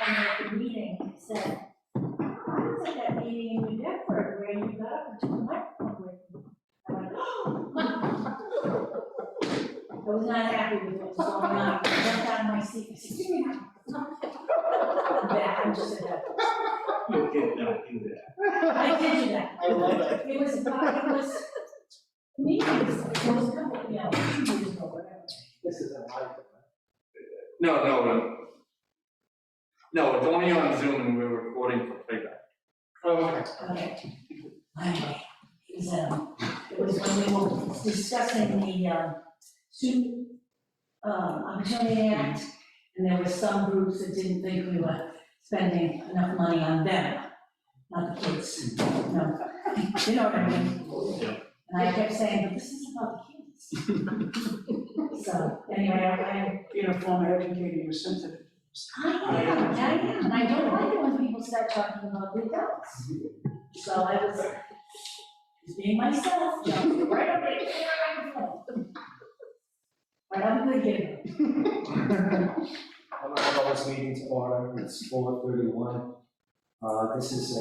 telling me at the meeting, he said, I was at that meeting in New Bedford where you got up and took the microphone with me. I went, oh. I was not happy with what was going on. I jumped out of my seat. I said, give me my back. I'm just a devil. You did not do that. I did do that. I love it. It was meetings. It was a couple, you know, 2 years ago, whatever. This is a life. No, it's only on Zoom and we're recording for playback. Okay. Okay. Anyway, it was when we were discussing the Student Opportunity Act, and there were some groups that didn't think we were spending enough money on them, not the kids. No, you know what I mean? Yeah. And I kept saying, but this is about the kids. So anyway, Being a former educator, you're sensitive. I am, and I don't like it when people start talking about the adults. So I was just being myself, jumping right up in the right on the good here. I'm going to call this meeting to order. It's 4:31. This is a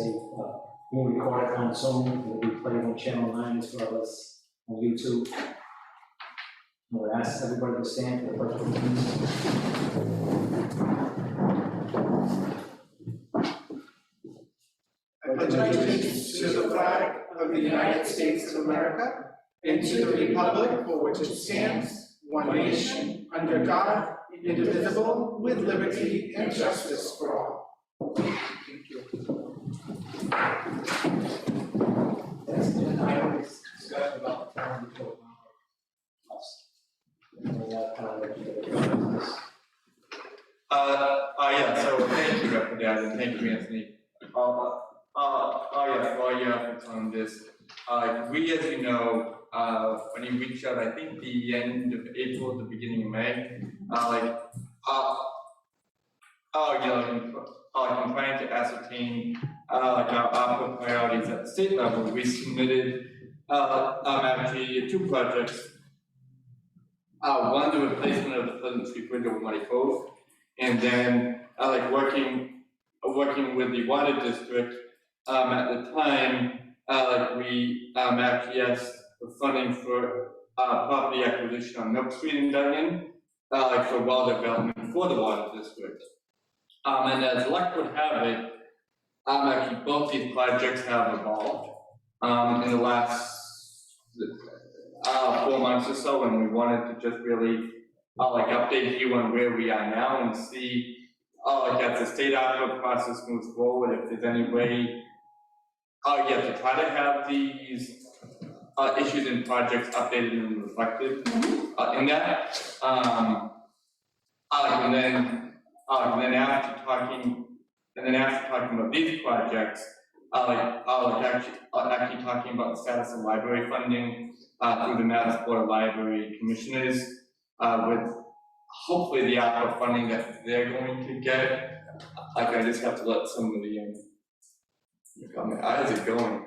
being recorded on Zoom. It will be played on Channel 9 as well as on YouTube. I'm going to ask everybody to stand for the pledge of I pledge allegiance to the flag of the United States of America and to the republic for which it stands, one nation, under God, indivisible, with liberty and justice for all. Thank you. Next agenda item is discussion about the town report. Yeah, so thank you, Dr. Dad, and thank you, Anthony. Yeah, for all your efforts on this. We, as you know, when you reached out, I think the end of April, the beginning of May, I'm trying to ascertain our opera priorities at the state level. We submitted actually 2 projects. One, the replacement of the Pleasant Street Bridge over Muddy Cove, and then working with the water district. At the time, we actually asked for funding for property acquisition on Milk Street in Dayton, for well development for the water district. And as luck would have it, actually both these projects have evolved in the last 4 months or so, and we wanted to just really update you on where we are now and see as the state opera process moves forward, if there's any way to try to have these issues and projects updated and reflected in that. And then after talking about these projects, actually talking about the status of library funding through the Mass Board of Library Commissioners, with hopefully the opera funding that they're going to get. I just have to let somebody in. How's it going?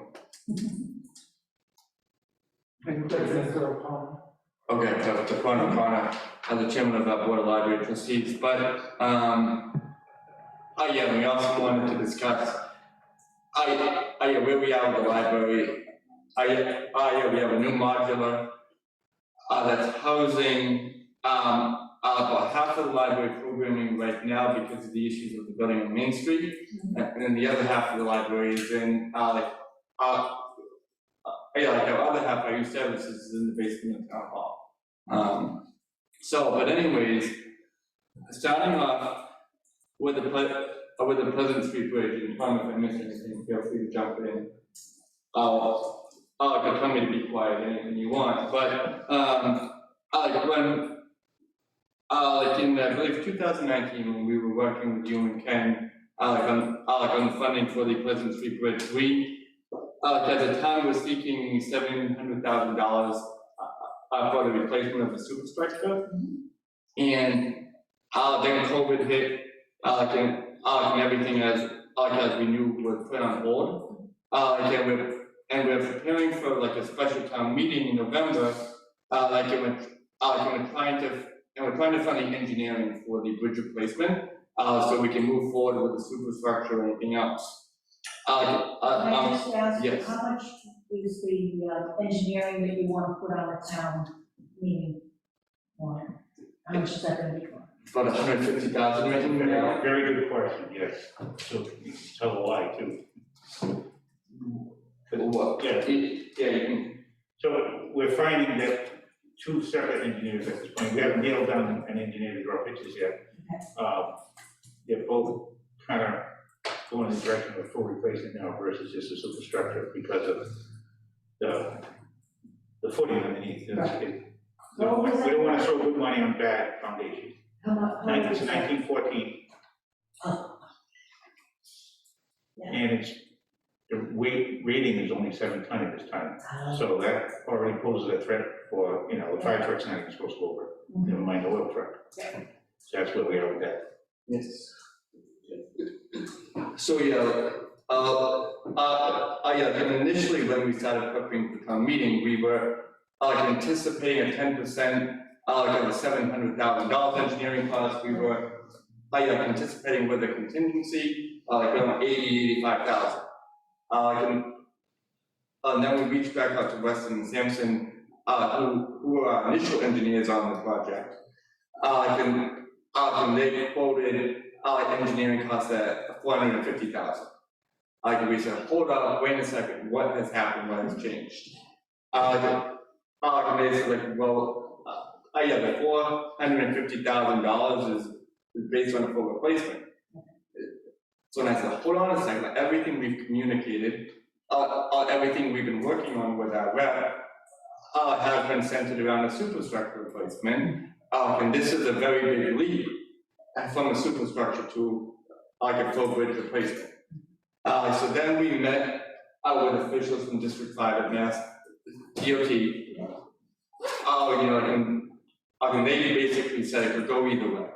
Okay, so the front O'Connor as the chairman of that board of library trustees, but yeah, we also wanted to discuss where we are with the library. We have a new modular that's housing about half of the library programming right now because of the issues with the building on Main Street, and then the other half of the library is in our other half, our youth services, is in the basement of town hall. But anyways, starting off with the Pleasant Street Bridge, and Tom, if I missed anything, feel free to jump in. Tell me to be quiet, anything you want. But when in I believe 2019, when we were working with you and Ken, on the funding for the Pleasant Street Bridge, we at the time was seeking $700,000 for the replacement of the superstructure, and then COVID hit, and everything as we knew was put on hold. And we're preparing for a special town meeting in November. We're trying to fund the engineering for the bridge replacement. so we can move forward with the superstructure or anything else. Can I just ask, yes. how much is the engineering that you want to put on the town meeting warrant? How much is that gonna be for? About 150,000 right now. Very good question, yes. So you can tell why too. Well, Yeah. yeah, you can. So we're finding that two separate engineers at this point, we haven't nailed down an engineer to draw pictures yet. They're both kind of going in the direction of full replacement now versus just a superstructure because of the footing underneath. We don't want to throw good money on bad foundation. How much? It's 1914. Yeah. And it's, the weight rating is only 7 ton at this time. So that already poses a threat for, the fire truck's not even supposed to go over, never mind the oil truck. Yeah. So that's where we are with that. Yes. So yeah, initially when we started prepping for town meeting, we were anticipating a 10%, like a $700,000 engineering cost. We were anticipating with a contingency, around 85,000. And then we reached back out to Weston and Sampson, who were our initial engineers on the project. And they quoted engineering costs at 450,000. We said, hold on, wait a second, what has happened, what has changed? And they said, well, the $450,000 is based on a full replacement. So then I said, hold on a second, everything we've communicated, everything we've been working on with our rep has been centered around a superstructure replacement. And this is a very big leap from a superstructure to a full bridge replacement. So then we met with officials from District 5 at Mass DOT. And they basically said it could go either way.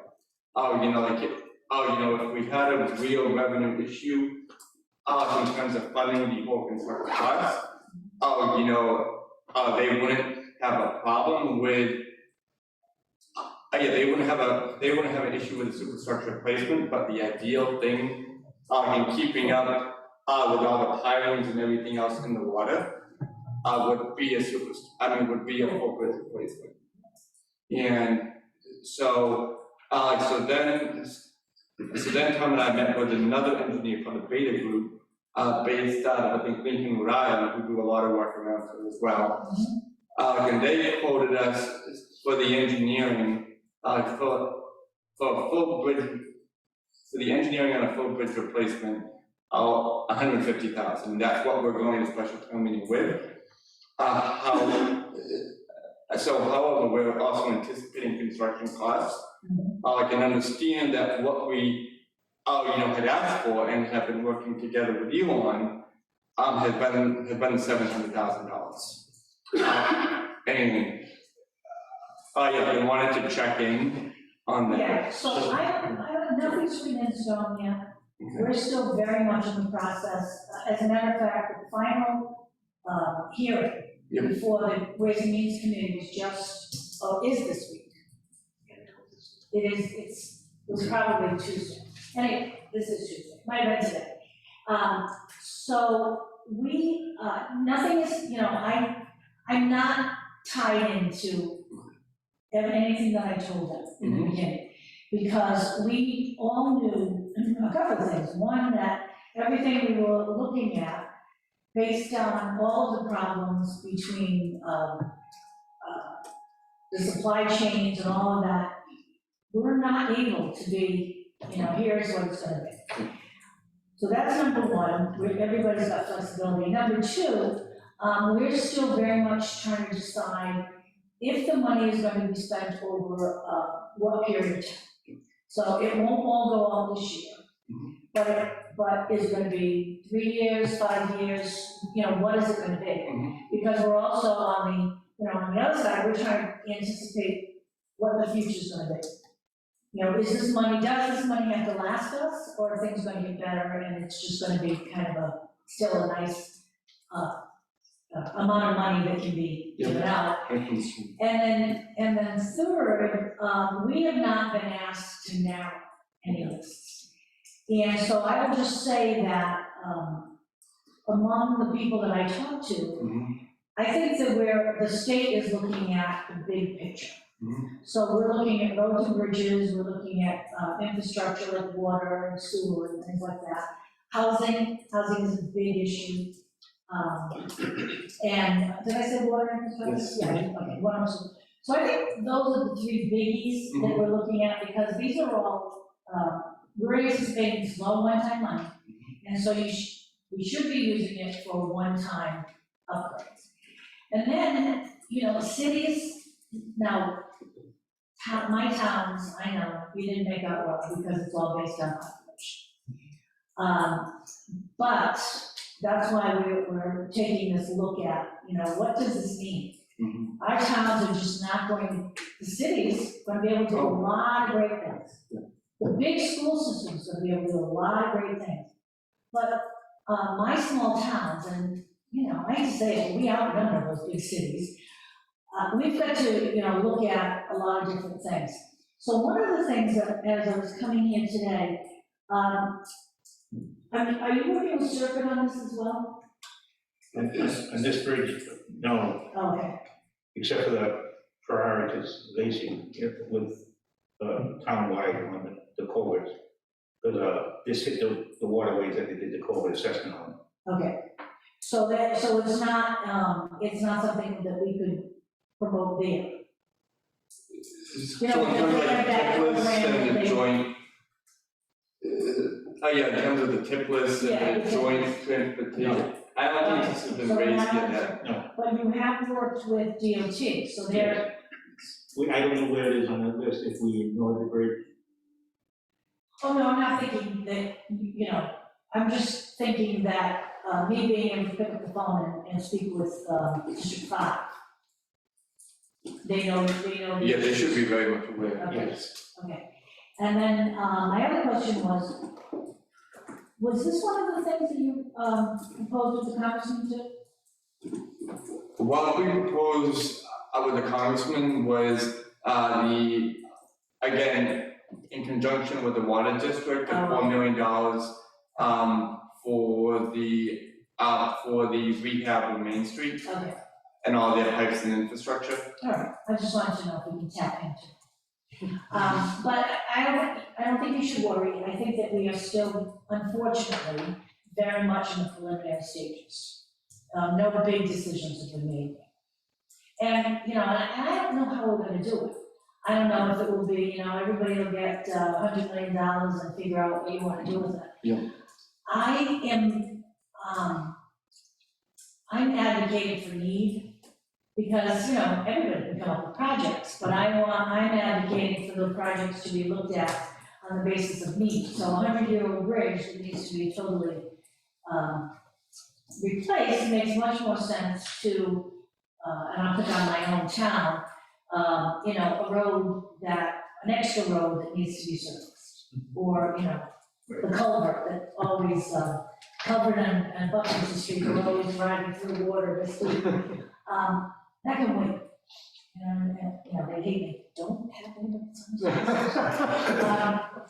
If we had a real revenue issue in terms of funding the whole construction costs, they wouldn't have a problem with. They wouldn't have an issue with the superstructure replacement, but the ideal thing in keeping up with all the pilings and everything else in the water would be a full bridge replacement. And so then Tom and I met with another engineer from the Beta Group, based out of, I think, Lincoln, Rhode Island, who do a lot of work around here as well. And they quoted us for the engineering, for a full bridge, for the engineering on a full bridge replacement, 150,000. That's what we're going to special town meeting with. However, we're also anticipating construction costs. I can understand that what we, had asked for and have been working together with you on, has been $700,000. And I wanted to check in on that. Yeah, so I don't, nothing's written in stone yet. We're still very much in the process. As a matter of fact, the final hearing before the Ways and Means Committee is this week. It was probably Tuesday. Anyway, this is Tuesday, might have been today. So we, nothing is, I'm not tied into anything that I told them in the beginning, because we all knew a couple of things. One, that everything we were looking at, based on all of the problems between the supply chains and all of that, we're not able to be, here's what it's gonna be. So that's number one, everybody's got flexibility. Number two, we're still very much trying to decide if the money is going to be spent over what period of time. So it won't all go on this year, but is it going to be 3 years, 5 years? What is it going to be? Because we're also on the other side, we're trying to anticipate what the future is going to be. Does this money have to last us, or are things going to get better and it's just going to be kind of still a nice amount of money that can be given out? And then third, we have not been asked to narrow any lists. And so I will just say that, among the people that I talked to, I think that the state is looking at the big picture. So we're looking at roads and bridges, we're looking at infrastructure like water and sewer and things like that. Housing is a big issue. And did I say water and infrastructure? Yes. Yeah, okay, what else? So I think those are the three biggies that we're looking at, because these are all, we're anticipating slow one-time money. And so we should be using it for one-time upgrades. And then, cities, now, my towns, I know, we didn't make out well because it's all based on population. But that's why we're taking this look at, what does this mean? Our towns are just not going, the cities are going to be able to do a lot of great things. The big school systems are going to be able to do a lot of great things. But my small towns, and, I hate to say it, we outnumber those big cities. We've got to, look at a lot of different things. So one of the things that, as I was coming here today, are you working with Serpent on this as well? And this bridge, no, Okay. except for the prioritization with townwide on the culverts. Because this hit the waterways that they did the culvert assessment on. Okay. So it's not something that we could promote there. So in terms of like tip lists and the joint, in terms of the tip lists and the joint transportation, I don't think this has been raised yet. No, But you have worked with DOT, so they're, I don't know where it is on the list if we ignore the bridge. oh no, I'm not thinking that, I'm just thinking that, me being able to pick up the phone and speak with, District 5. They know. Yeah, they should be very much aware. Okay. Yes. Okay, and then, my other question was this one of the things that you, proposed with the congressman to? What we proposed with the congressman was again, in conjunction with the water district, the $4 million for the rehab of Main Street Okay, and all their pipes and infrastructure. all right, I just wanted to know if we can tap into it. But I don't think you should worry. I think that we are still, unfortunately, very much in the preliminary stages. No big decisions have been made. And, and I don't know how we're gonna do it. I don't know if it will be, everybody will get $100 million and figure out what you wanna do with it. Yeah. I'm advocating for need, because, everybody can come up with projects, but I'm advocating for the projects to be looked at on the basis of need. So a 100-year-old bridge that needs to be totally replaced makes much more sense to, and I'll put on my own town, an extra road that needs to be serviced. Or, the culvert that always, covered and buckets the street, we're always riding through water this week. That can wait. They hate me, don't have anybody.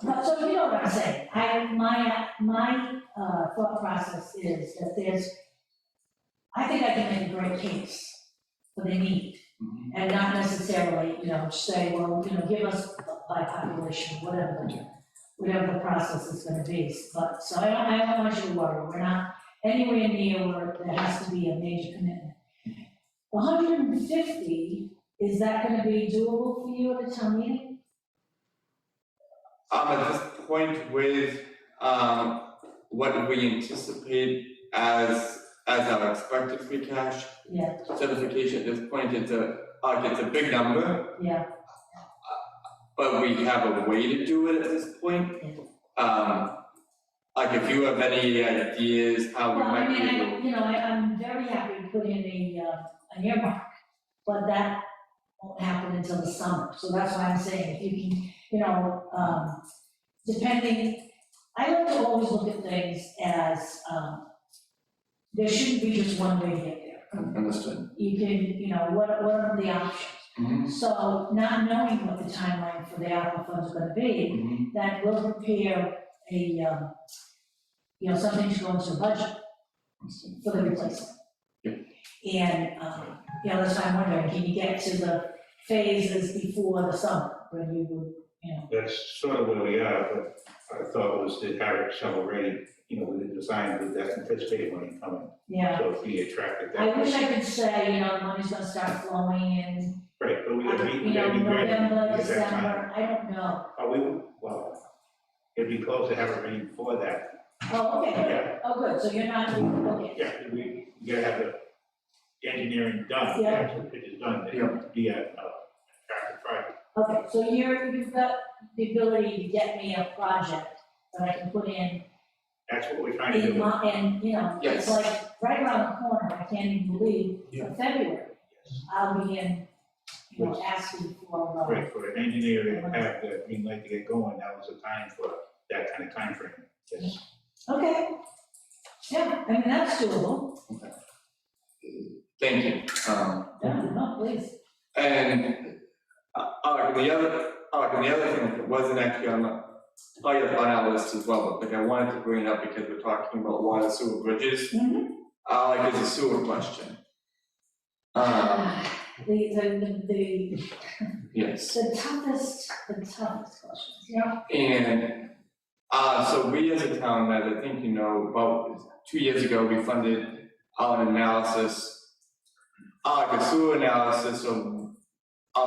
But so you know what I'm saying, my thought process is that I think I can make a great case for the need. And not necessarily, say, well, give us by population, whatever the process is gonna be. But, so I don't want you to worry, we're not anywhere near where there has to be a major commitment. 150, is that gonna be doable for you at a town meeting? At this point with what we anticipate as our expected free cash Yeah, certification at this point, it's a big number, yeah, but we have a way to do it at this point. If you have any ideas how we well, might be able. I'm very happy to put in an earmark, but that won't happen until the summer, so that's why I'm saying, if you can, depending, I like to always look at things as, there shouldn't be just one way to get there. Understood. You can, what are the options? Mhm. So not knowing what the timeline for the ARPA funds are gonna be, Mhm. that will prepare something to go into the budget for the replacement. And, that's why I'm wondering, can you get to the phases before the summer, when you would, That's sort of where we are, but I thought was to have it shovel ready, with the design, with that anticipated money coming, yeah. so if we attracted that. I wish I could say, the money's gonna start flowing in, Right, but we gotta be ready November, at that time. December, I don't know. It'd be close to have it ready before that. Oh, okay, good. Yeah. Oh, good, so you're not, okay. Yeah, we gotta have the engineering done, Yeah. actually, if it is done, then it'd be a attractive project. Okay, so you've got the ability to get me a project that I can put in, That's what we're trying to do. and, Yes. it's like right around the corner, I can't even believe, in February, I'll be in, asking for, Right, for an engineer to have the green light to get going, that was the time for that kind of timeframe. Yes. okay. Yeah, I mean, that's doable, Thank you. yeah, no, please. And, the other thing that wasn't actually on our list as well, but I wanted to bring it up because we're talking about water sewer bridges. Mhm. It's a sewer question. The Yes. toughest questions, And, so we as a town, as I think you know, about 2 years ago, we funded an analysis, a sewer analysis of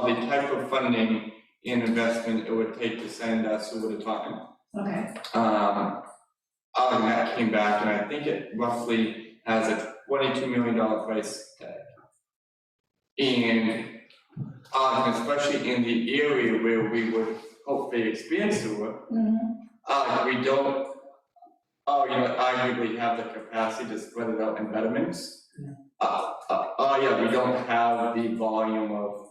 the type of funding and investment it would take to send a sewer to Taunton. okay, And that came back, and I think it roughly has a $22 million price tag. And, especially in the area where we would hopefully expand sewer, we don't, arguably have the capacity to spread it out in betterments. We don't have the volume of,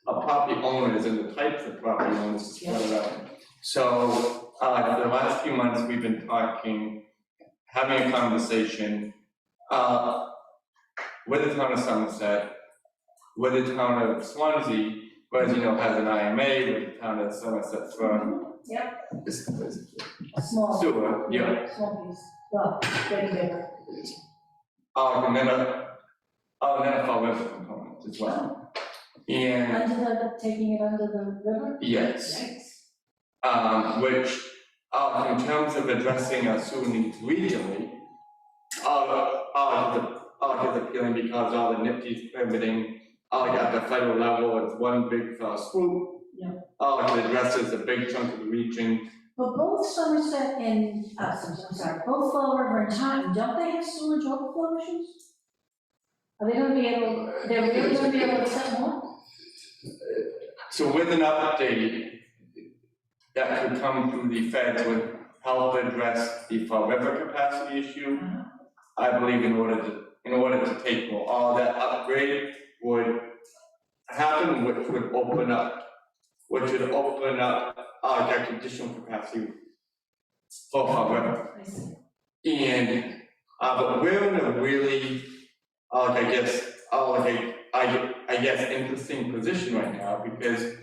property owners and the types of property owners to spread it out. So, for the last few months, we've been having a conversation, with the town of Somerset, with the town of Swansea, who, as you know, has an IMA, with the town of Somerset for small. sewer, yeah. Small piece, well, getting bigger. And then a fall river component as well. And Taking it under the river? yes, Yikes. which, in terms of addressing our sewer needs regionally, is appealing because all the NIPT's permitting, at the federal level, it's one big swoop. Yeah. It addresses a big chunk of the region. But both Somerset and, both Fall River and Taunton, don't they have sewage overflow issues? Are they gonna be able, they're really gonna be able to accept more? So with an update that could come through the feds would help address the Fall River capacity issue. I believe in order to take more, all that upgrade would happen, which would open up that additional capacity for Fall River. I see. And, but we're in a really, I guess, interesting position right now because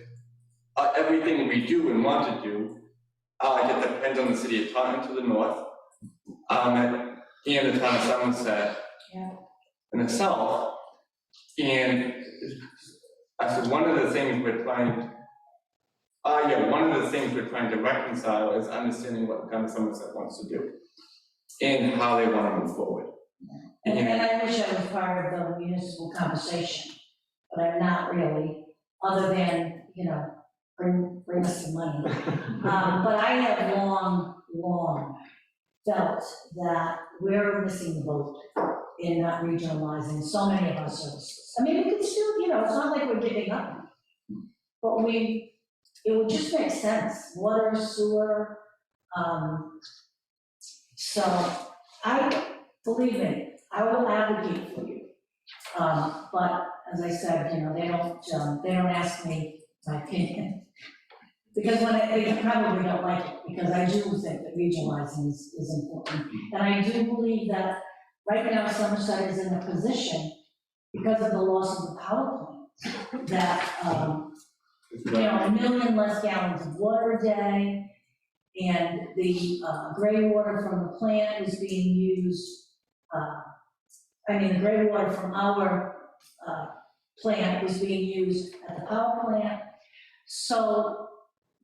everything we do and want to do, it depends on the city of Taunton to the north, and the town of Somerset in the south. And so one of the things we're trying to reconcile is understanding what the town of Somerset wants to do and how they want to move forward. And I wish I was part of the municipal conversation, but I'm not really, other than, bring us some money. But I have long felt that we're missing the boat in not regionalizing so many of our services. I mean, we could still, it's not like we're giving up, but it would just make sense, water, sewer, so believe me, I will advocate for you. But as I said, they don't ask me my opinion. Because they probably don't like it, because I do think that regionalizing is important. And I do believe that right now Somerset is in a position because of the loss of the power plant, that, you know, 1 million less gallons of water a day, and the gray water from the plant is being used, the gray water from our plant was being used at the power plant. So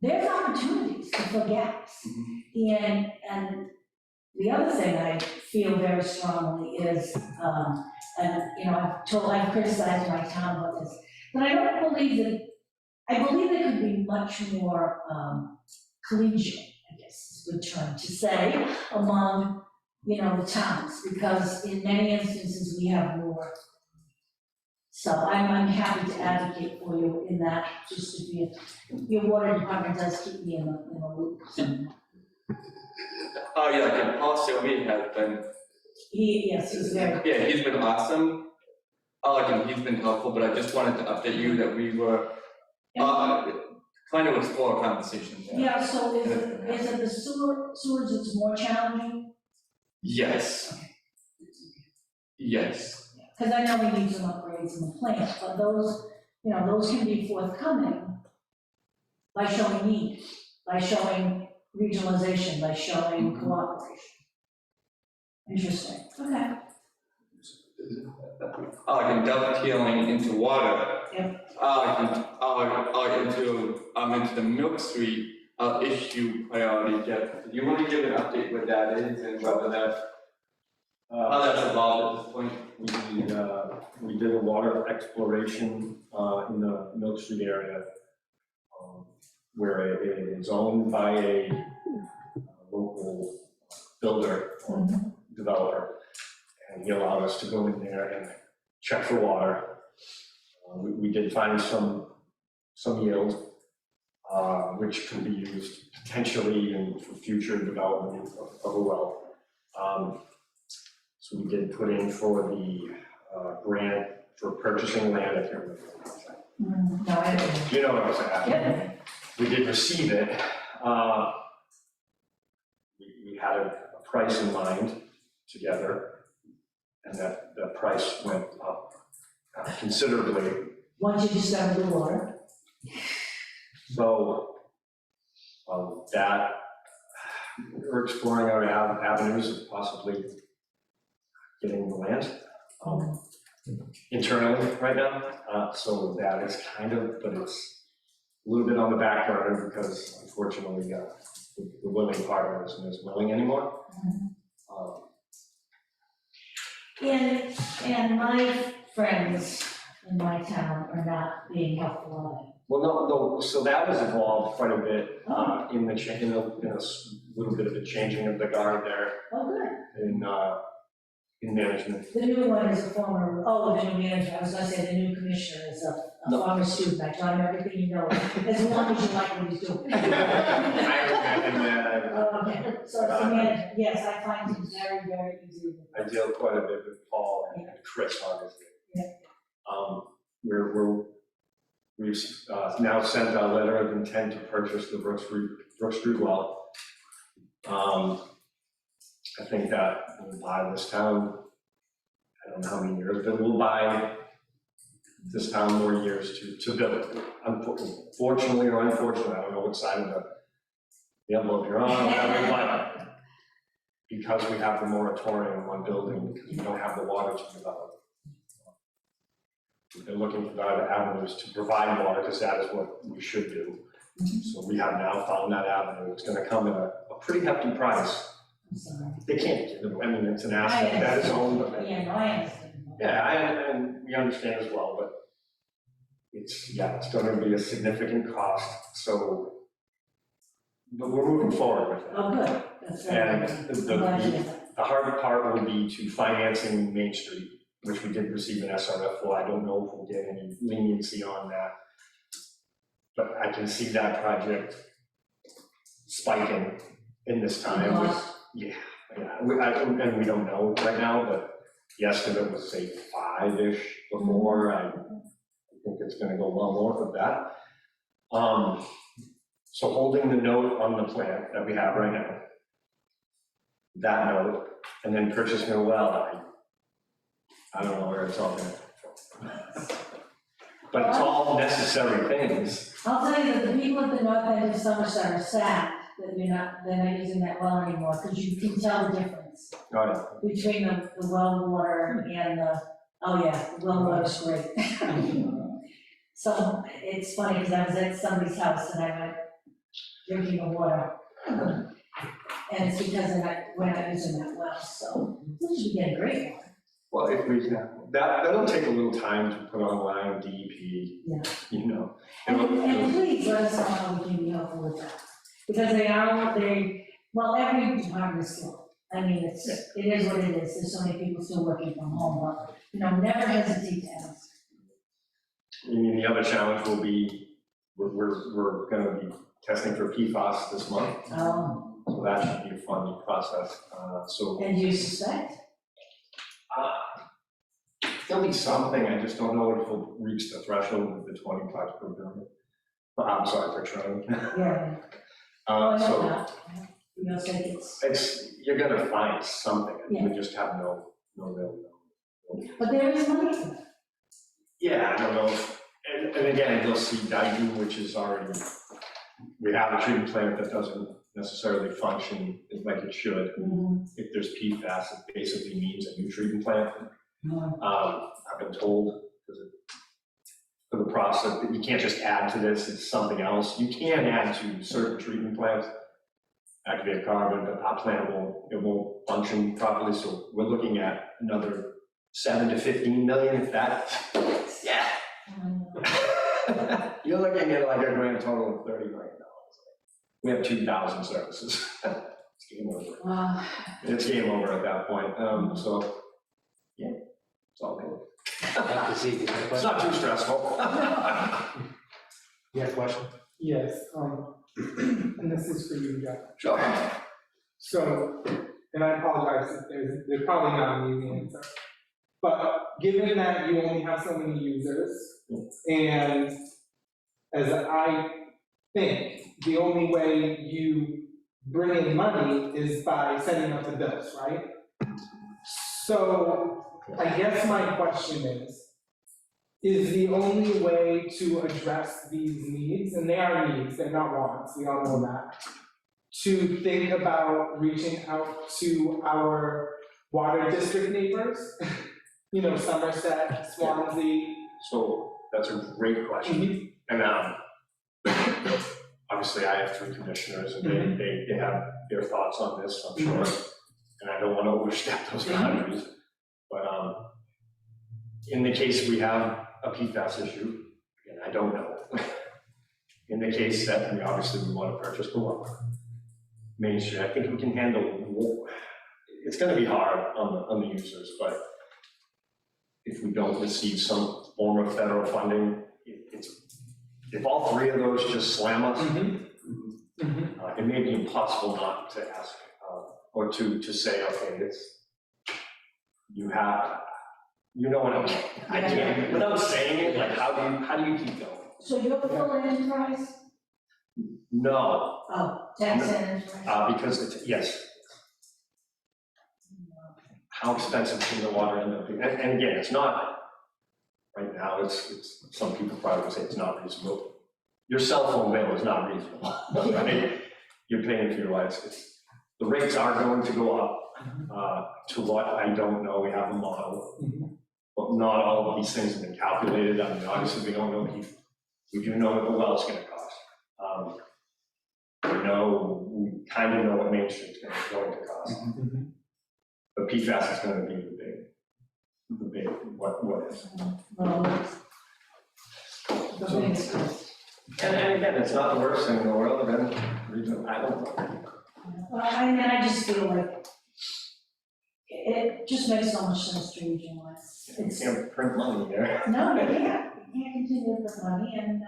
there's opportunities to fill gaps. And the other thing I feel very strongly is, and you know, I've criticized my town about this, but I don't believe that, I believe it could be much more collegial, I guess is a good term to say, among, you know, the towns, because in many instances we have more. So I'm happy to advocate for you in that, just to be, your water department does keep me in the loop. Oh, yeah, like Paul Sylvie has been, Yes, he's very, yeah, he's been awesome. He's been helpful, but I just wanted to update you that we were, trying to explore a conversation there. yeah, so is it the sewage that's more challenging? Yes. Yes. Because I know we need some upgrades in the plant, but those, you know, those can be forthcoming by showing need, by showing regionalization, by showing cooperation. Interesting, okay. Dovetailing into water. Yep. Into the Milk Street issue priority. Jeff, do you want to give an update what that is and whether that's how that's evolved at this point? We did a water exploration in the Milk Street area, where it is owned by a local builder or developer, and he allowed us to go in there and check for water. We did find some yield, which can be used potentially for future development of a well. So we did put in for the grant for purchasing land. I can't remember what it was. No, I don't. You know what I'm saying? Yeah. We did receive it. We had a price in mind together, and that price went up considerably. Once you discover the water. So that we're exploring our avenues of possibly getting the land internally right now. So that is kind of, but it's a little bit on the back burner because unfortunately the willing partner isn't as willing anymore. And my friends in my town are not being helpful on it. Well, no, so that has evolved quite a bit in a little bit of a changing of the guard there Oh, good. in management. The new one is a former, the new manager, I was gonna say the new commissioner is a former student. I taught him everything you know, as long as you like what he's doing. Okay, so it's the manager, yes, I find him very, very easy. I deal quite a bit with Paul and Chris, obviously. Yeah. We've now sent a letter of intent to purchase the Brook Street well. I think that will buy this town, I don't know how many years, but we'll buy this town more years to build it. Unfortunately or unfortunately, I don't know what side of the envelope you're on, but because we have the moratorium on building, because we don't have the water to develop. We've been looking for other avenues to provide water, because that is what we should do. So we have now found that avenue. It's going to come at a pretty hefty price. I'm sorry. They can't give it, I mean, it's an asset that is owned, but Yeah, no, I understand. yeah, and we understand as well, but it's going to be a significant cost. So, but we're moving forward with it. Oh, good. That's very And good. I'm glad you did that. the hard part will be to financing Main Street, which we did receive an SRF for. I don't know if we'll get any leniency on that. But I can see that project spiking in this time. Cost. Yeah, and we don't know right now, but the estimate was say 5-ish before. I think it's gonna go well north of that. So holding the note on the plan that we have right now, that note, and then purchasing a well, I don't know where it's all gonna But it's all necessary things. I'll tell you that the people at the north end of Somerset are sad that they're not using that well anymore, because you can tell the difference between the well water and the, oh yeah, the well water's great. So it's funny, because I was at somebody's house and I went drinking the water. And it's because we're not using that well, so we should be getting great water. Well, if we, that'll take a little time to put online DEP, Yeah. you know. And please let us know how we can be helpful with that. Because well, every department is slow. I mean, it is what it is. There's so many people still working from home, but, never hesitate to ask. I mean, the other challenge will be, we're gonna be testing for PFAS this month, so that should be a fun process, And you suspect? There'll be something, I just don't know if it'll reach the threshold of the 20 parts per billion. I'm sorry, per trillion. Yeah. I know So that. You'll say you're gonna find something, Yeah. we just have no real. but there is money for that. Yeah, I don't know, and again, you'll see Dayton, which is already, we have a treatment plant that doesn't necessarily function like it should. If there's PFAS, it basically means a new treatment plant. I've been told, for the process, that you can't just add to this, it's something else. You can add to certain treatment plants, activate carbon, but our plant won't function properly, so we're looking at another 7 to 15 million, if that. Yeah. You're looking at like a grand total of $30 million. We have 2,000 services. It's game over. It's game over at that point, so, yeah, it's all good. It's not too stressful. You have a question? Yes, and this is for you, Jeff. Sure. So, and I apologize if there's probably not an easy answer. But given that you only have so many users, and as I think, the only way you bring in money is by sending out the bills, right? So, I guess my question is the only way to address these needs, and they are needs, they're not wants, we all know that, to think about reaching out to our water district neighbors, Somerset, Swansea. So that's a great question. And obviously I have 3 commissioners and they have their thoughts on this, I'm sure. And I don't want to overstep those boundaries. But in the case we have a PFAS issue, and I don't know. In the case that we want to purchase the water, Main Street, I think we can handle. It's going to be hard on the users, but if we don't receive some form of federal funding, if all 3 of those just slam us, it may be impossible not to ask or to say, okay, I can't, without saying it, like how do you keep going? So you're a full enterprise? No, Oh, tax and enterprise? because yes. How expensive can the water end up being? And again, it's not, right now, it's some people probably would say it's not reasonable. Your cell phone bill is not reasonable, right? You're paying for your lights. The rates are going to go up to what, I don't know, we have a model. But not all of these things have been calculated. I mean, obviously we don't know, we do know what the well's gonna cost. We kind of know what Main Street's going to cost. But PFAS is going to be the big, what is. Well, the biggest cost. And again, it's not the worst thing in the world, then, I don't know. Well, I just feel like it just makes so much sense to regionalize. You can't print money there. No, you can't continue with money, and,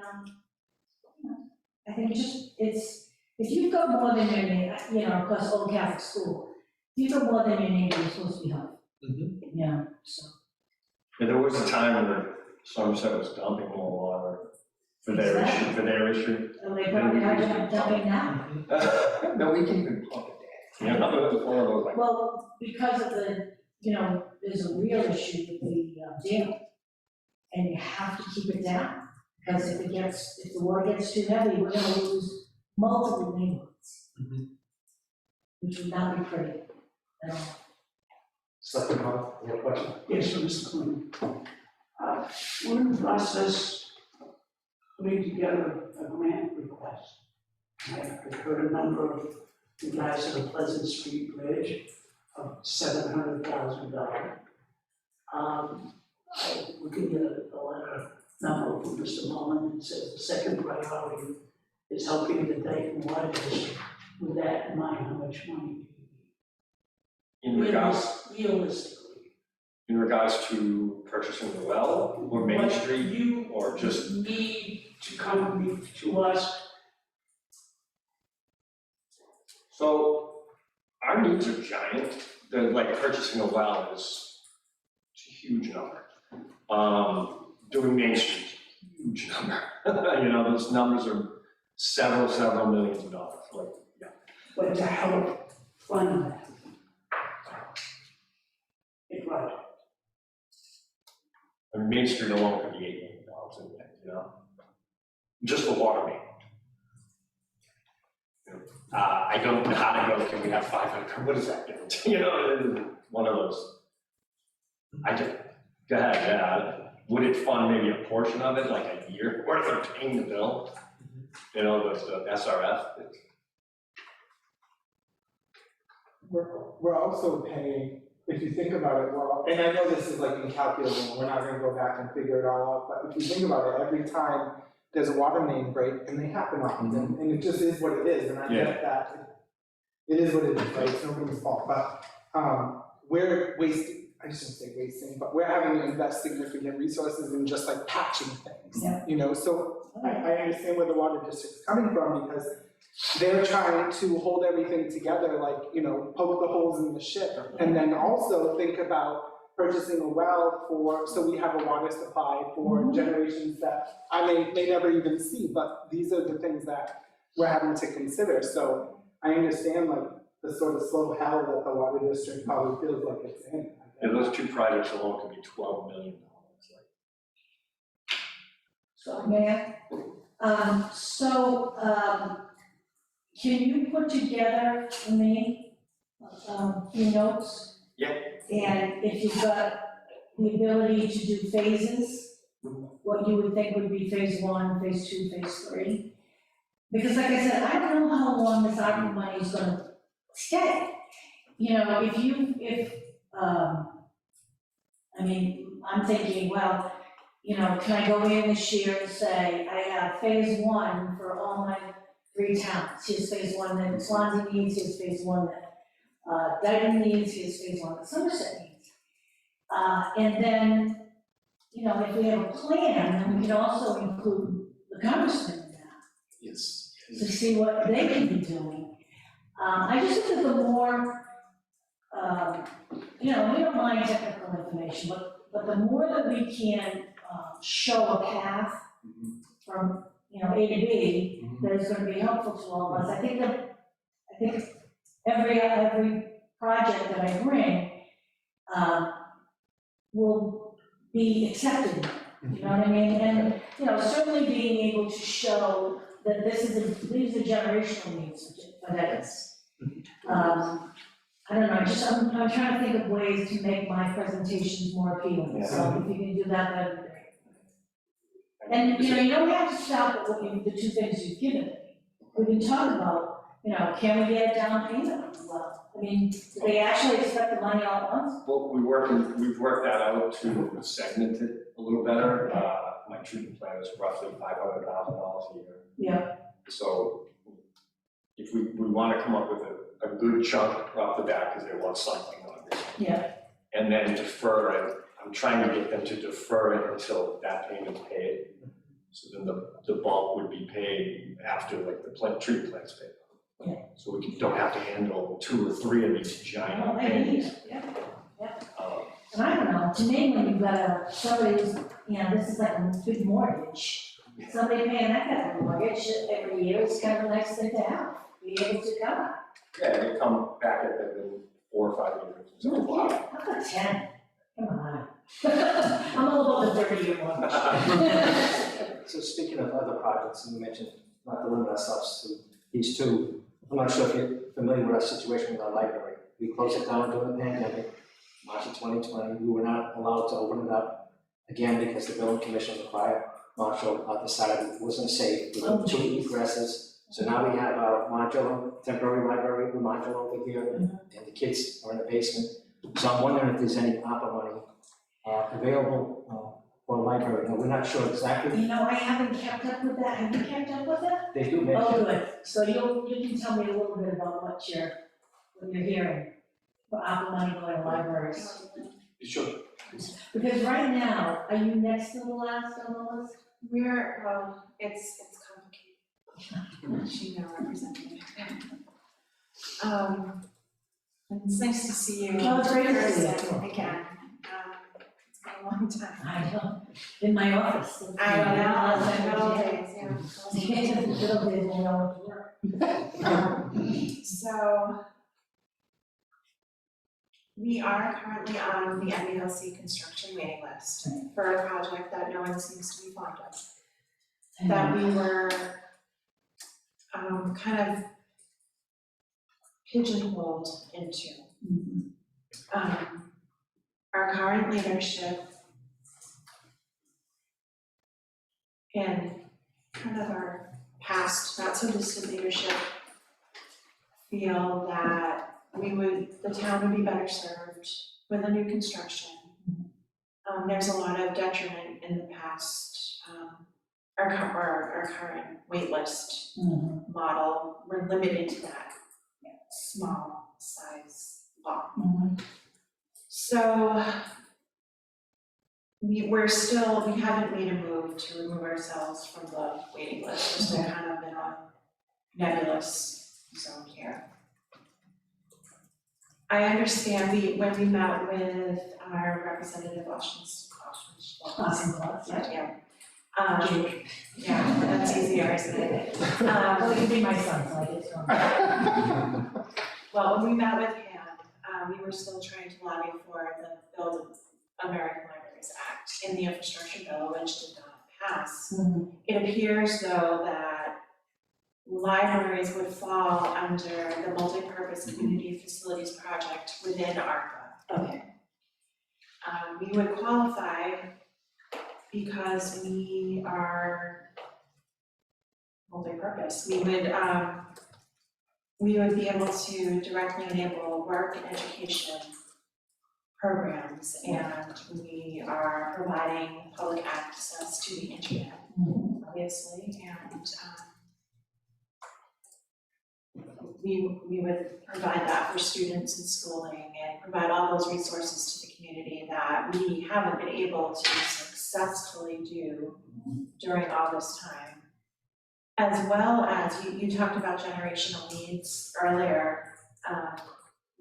I think if you've got more than your neighbor, of course, Old Catholic school, if you've got more than your neighbor, you're supposed to be helpful. So. And there was a time where Somerset was dumping more water for their issue, And they probably are dumping now. No, we can even pump it down. Another one of those like. Well, because of the, there's a real issue with the dam. and you have to keep it down. Because if the water gets too heavy, we're gonna lose multiple neighborhoods. Which would not be pretty at all. Selectman Hunt, you have a question? Yes, so Mr. Clinton. We're in the process of putting together a grant request. I've heard a number of you guys at the Pleasant Street Bridge of $700,000. I looking at a letter number from Mr. Mullen, it says the second priority is helping the Dayton Water District. With that in mind, how much money do you In need? regards, Realistically. to purchasing the well or Main What Street you or just, need to come to us. so our needs are giant. Like purchasing a well is it's a huge number. Doing Main Street, huge number. You know, those numbers are several millions of dollars, like, yeah. But to help fund that. Right. I mean, Main Street alone could be $8 million in the end, you know? Just the water main. You know, I don't know how to go, can we have 500, what does that get? You know, one of those. Go ahead, yeah. Would it fund maybe a portion of it, like a year worth of paying the bill? You know, the SRF? We're also paying, if you think about it, well, and I know this is like incalculable, we're not gonna go back and figure it all out, but if you think about it, every time there's a water main break, and they happen often, and it just is what it is, and I get that. It is what it is, right, it's nobody's fault, but, we're wasting, I shouldn't say wasting, but we're having to invest significant resources in just like patching things. Yeah. You know, so I understand where the water district's coming from, because they're trying to hold everything together, like, you know, poke the holes in the ship, and then also think about purchasing a well so we have a water supply for generations that I may never even see, but these are the things that we're having to consider, so I understand like the sort of slow hell that the water district probably feels like it's in. And those two projects alone could be $12 million. So, Mayor, can you put together for me, few notes? Yeah. And if you've got the ability to do phases, what you would think would be phase 1, phase 2, phase 3. Because like I said, I don't know how long this ARPA money is gonna stay. You know, I mean, I'm thinking, well, you know, can I go in this year and say, I have phase 1 for all my 3 towns. Here's phase 1 that Swansea needs, here's phase 1 that Dayton needs, here's phase 1 that Somerset needs. And then, you know, if we have a plan, then we can also include the congressman in that, Yes. to see what they can be doing. I just think that the more, you know, we don't mind technical information, but the more that we can show a path from, you know, A to B, that is gonna be helpful to all of us. I think every project that I bring will be accepted, you know what I mean? And, you know, certainly being able to show that these are generational needs for decades. I don't know, I'm trying to think of ways to make my presentations more appealing, so if you can do that, that'd be great. And, you know, you don't have to stop at the 2 things you've given me. We can talk about, you know, can we get a down payment on the well? I mean, do they actually expect the money all at once? Well, we've worked that out to segment it a little better. My treatment plan is roughly $500,000 a year. Yeah. So if we want to come up with a good chunk off the bat, because they want something on this. Yeah. And then defer it, I'm trying to get them to defer it until that payment's paid. So then the bulk would be paid after like the treatment plan's paid. Yeah. So we don't have to handle 2 or 3 of these giant payments. Yeah. Um, And I don't know, to me, when you've got somebody who's, you know, this is like a big mortgage. Somebody paying that kind of mortgage every year is kind of a nice thing to have, be able to cover. Yeah, they come back at them in 4 or 5 years. How about 10? Come on. I'm all about the 30-year one. So speaking of other projects, and you mentioned not to limit ourselves to these two, I'm not sure if you're familiar with our situation with our library. We closed it down during the pandemic, March of 2020. We were not allowed to open it up again because the building commission, the fire marshal, decided it wasn't safe. We Oh, have 2 geez. egresses. So now we have a modular, temporary library, the modular over here, and the kids are in the basement. So I'm wondering if there's any ARPA money available for a library. Now, we're not sure exactly. You know, I haven't kept up with that. Have you kept up with that? They do Oh, mention, good. So you can tell me a little bit about what you're hearing for ARPA money going to libraries. Sure. Because right now, are you next to the last on the list? We're, well, it's complicated. She now representing. It's nice to see you. Oh, it's great to see you. Person again. It's been a long time. I know, in my office. I know, days, yeah. Little bit when I went to work. So we are currently on the MBLC construction waiting list for a project that no one seems to be fond of. That we were kind of pigeonholed into. Our current leadership and kind of our past, not so distant leadership feel that the town would be better served with a new construction. There's a lot of detriment in the past. Our current wait list model, we're limited to that small size lot. So we haven't made a move to remove ourselves from the waiting list. We're still kind of in a nebulous zone here. I understand when we met with our representative, yeah, that's easier, isn't it? Well, you be my son, so I get to. Well, when we met with him, we were still trying to lobby for the Build American Libraries Act in the infrastructure bill, which did not pass. It appears, though, that libraries would fall under the multi-purpose community facilities project within ARPA. Okay. We would qualify because we are multi-purpose. We would be able to directly enable work and education programs, and we are providing public access to the internet, obviously, and we would provide that for students in schooling and provide all those resources to the community that we haven't been able to successfully do during all this time. As well as, you talked about generational needs earlier,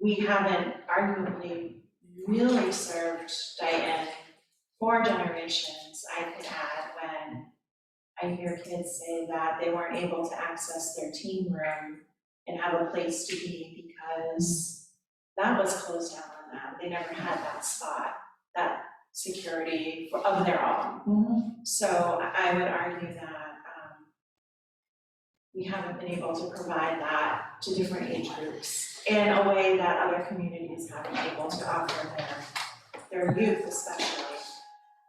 we haven't arguably really served Dayton for generations. I could add when I hear kids say that they weren't able to access their teen room and have a place to be because that was closed down on them. They never had that spot, that security of their own. So I would argue that we haven't been able to provide that to different age groups in a way that other communities have been able to offer their youth especially.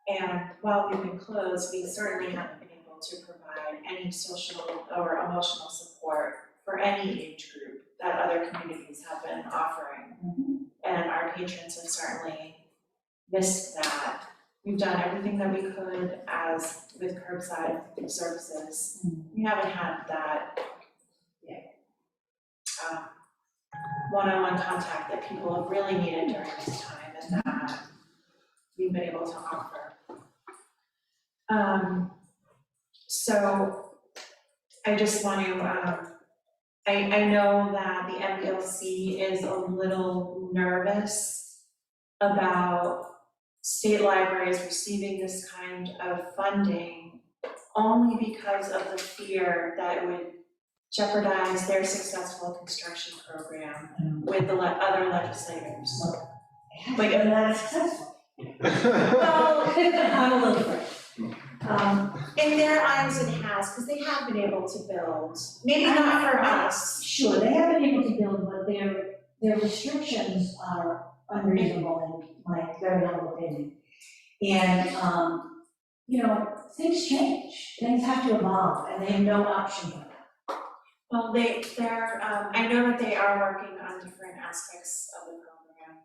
And while we've been closed, we certainly haven't been able to provide any social or emotional support for any age group that other communities have been offering. And our patrons have certainly missed that. We've done everything that we could as with curbside services. We haven't had that one-on-one contact that people have really needed during this time, and that we've been able to offer. So I just want to, I know that the MBLC is a little nervous about state libraries receiving this kind of funding only because of the fear that it would jeopardize their successful construction program with the other legislators. But you're not successful. Well, I'm a little afraid. in their eyes it has, because they have been able to build, maybe not for us. Sure, they have been able to build, but their restrictions are unreasonable in my very humble opinion. And, you know, things change, things have to evolve, and they have no option for that. Well, they're, I know that they are working on different aspects of the program,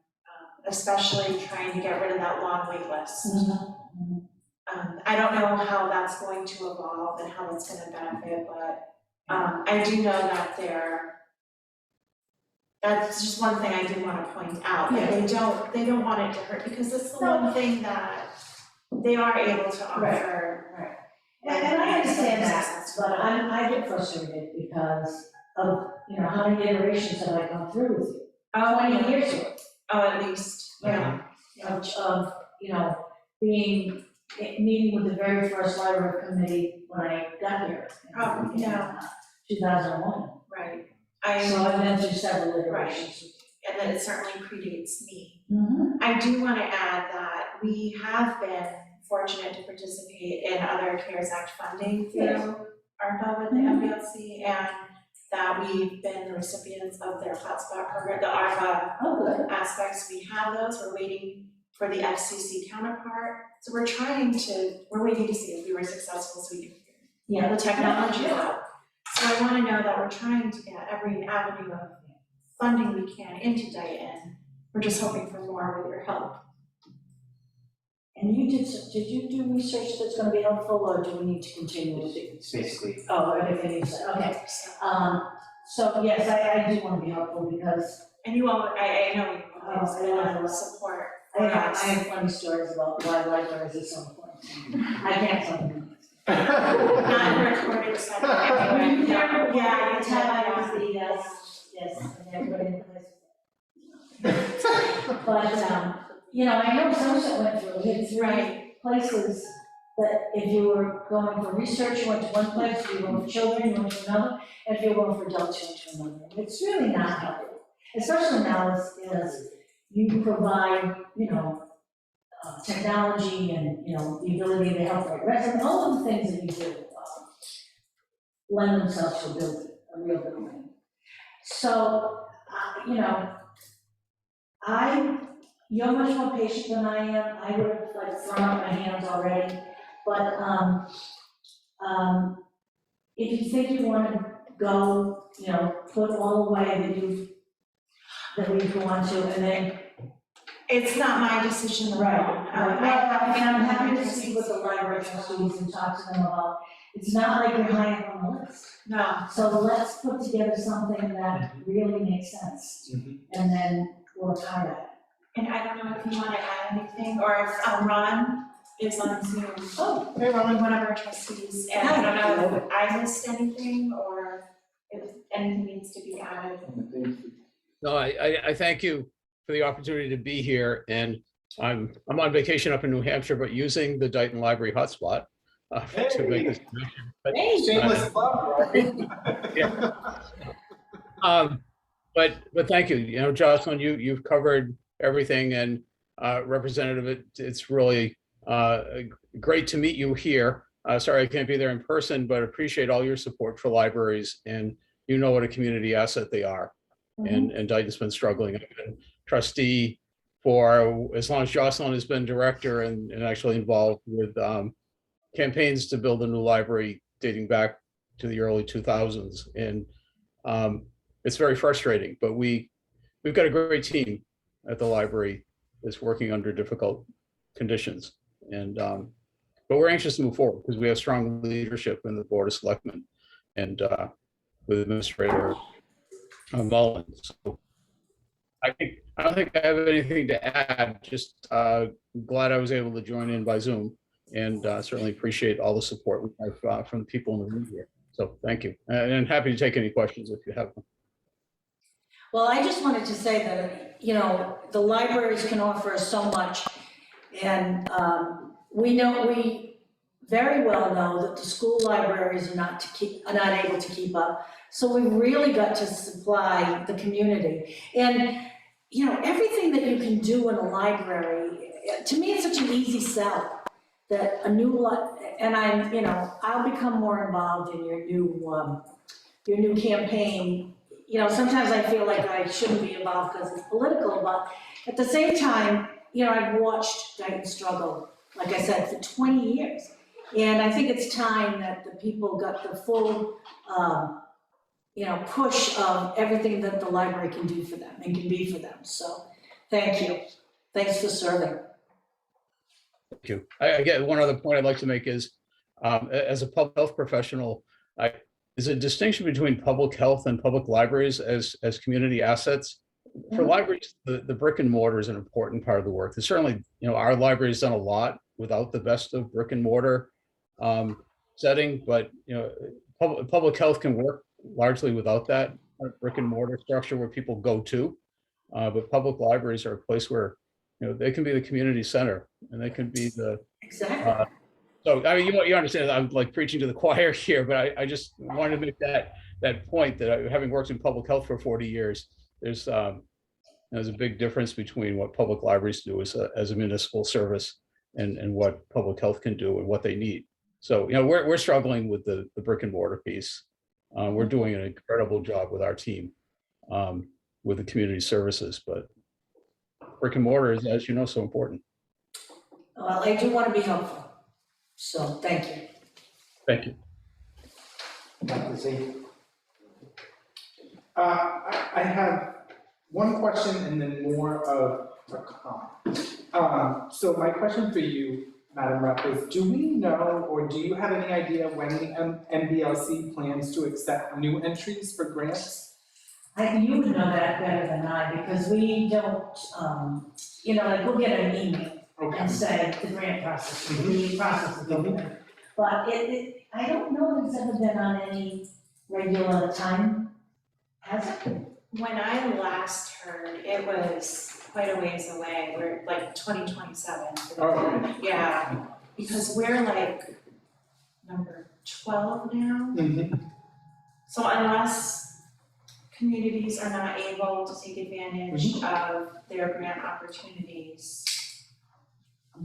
especially trying to get rid of that long wait list. I don't know how that's going to evolve and how it's gonna benefit, but, I do know that that's just one thing I did wanna point out, that they don't want it to hurt, because it's the one thing that they are able to offer. Right. And I understand that, but I get frustrated because of, you know, how many iterations have I gone through with you? 20 years ago. Oh, at least, yeah. Of, you know, meeting with the very first library committee when I got here. Oh, yeah. 2001. Right. So I've been through several iterations. And then it certainly predates me. Mm-hmm. I do want to add that we have been fortunate to participate in other CARES Act funding through ARPA with the MBLC, and that we've been the recipients of their hotspot program, the ARPA aspects. We have those. We're waiting for the FCC counterpart. So we're waiting to see if we were successful so we can figure the technology out. So I want to know that we're trying to get every avenue of funding we can into Dayton. We're just hoping for more with your help. And did you do research that's gonna be helpful, or do we need to continue with it? It's basically, Everything you said, okay. So yes, I do wanna be helpful because And you all, I know you always I been love a it. support I for have us. funny stories about why libraries are so important. I can't tell them. Not recorded, so anyway, yeah, you tell me. Yes, and everybody in the place. But, you know, I know Somerset went through, we had three places that if you were going for research, you went to one place, if you were going for children, you went to another, and if you were going for adults, you went to another. It's really not helpful, especially now as you provide, you know, technology and, you know, the ability to help write resumes, all of the things that you do lend themselves to a real building. So, you know, you're much more patient than I am. I would have like thrown up my hands already. But if you think you want to go, you know, put all the way that we've gone to, and then. It's not my decision alone. I'm happy to speak with the library trustees and talk to them about, it's not like you're high up on the list. No. So let's put together something that really makes sense, and then work hard at it. And I don't know if you want to add anything, or if Ron is on Zoom. Oh. Hey, Ron. One of our trustees, and I don't know if I missed anything, or if anything needs to be added. No, I thank you for the opportunity to be here, and I'm on vacation up in New Hampshire, but using the Dayton Library hotspot to make this connection. But, Shameless plug, right? But thank you. You know, Jocelyn, you've covered everything, and Representative, it's really great to meet you here. Sorry I can't be there in person, but appreciate all your support for libraries, and you know what a community asset they are. And Dayton's been struggling. I've been trustee for as long as Jocelyn has been director, and actually involved with campaigns to build a new library dating back to the early 2000s. And it's very frustrating, but we've got a great team at the library that's working under difficult conditions. And but we're anxious to move forward because we have strong leadership in the Board of Selectmen and with Administrator Mullins. So I don't think I have anything to add. Just glad I was able to join in by Zoom, and certainly appreciate all the support we have from the people in the room here. So thank you, and happy to take any questions if you have them. Well, I just wanted to say that, you know, the libraries can offer us so much, and we very well know that the school libraries are not able to keep up. So we've really got to supply the community. And, you know, everything that you can do in a library, to me, it's such an easy sell that a new lot, and I'll become more involved in your new campaign. Sometimes I feel like I shouldn't be involved because it's political, but at the same time, I've watched Dayton struggle, like I said, for 20 years. And I think it's time that the people got the full, push of everything that the library can do for them and can be for them. So, thank you. Thanks for serving. Thank you. Again, one other point I'd like to make is, as a public health professional, there's a distinction between public health and public libraries as community assets. For libraries, the brick and mortar is an important part of the work. And certainly, our library's done a lot without the best of brick and mortar setting, but public health can work largely without that brick and mortar structure where people go to. But public libraries are a place where they can be the community center, and they can be the Exactly. so I mean you understand I'm like preaching to the choir here, but I just wanted to make that point that having worked in public health for 40 years, there's a big difference between what public libraries do as a municipal service and what public health can do and what they need. So we're struggling with the brick and mortar piece. We're doing an incredible job with our team with the community services, but brick and mortar is, as you know, so important. Well, I do want to be helpful. So, thank you. Thank you. Dr. Z. I have one question and then more of a comment. So my question for you, Madam Rep, is do we know or do you have any idea when the MBLC plans to accept new entries for grants? You would know that better than I, because we don't, like we'll get an email and say the grant process, the process is open. But I don't know that it's ever been on any regular time, has it? When I last heard, it was quite a ways away, we're like 2027. Oh. Yeah, because we're like number 12 now. So unless communities are not able to take advantage of their grant opportunities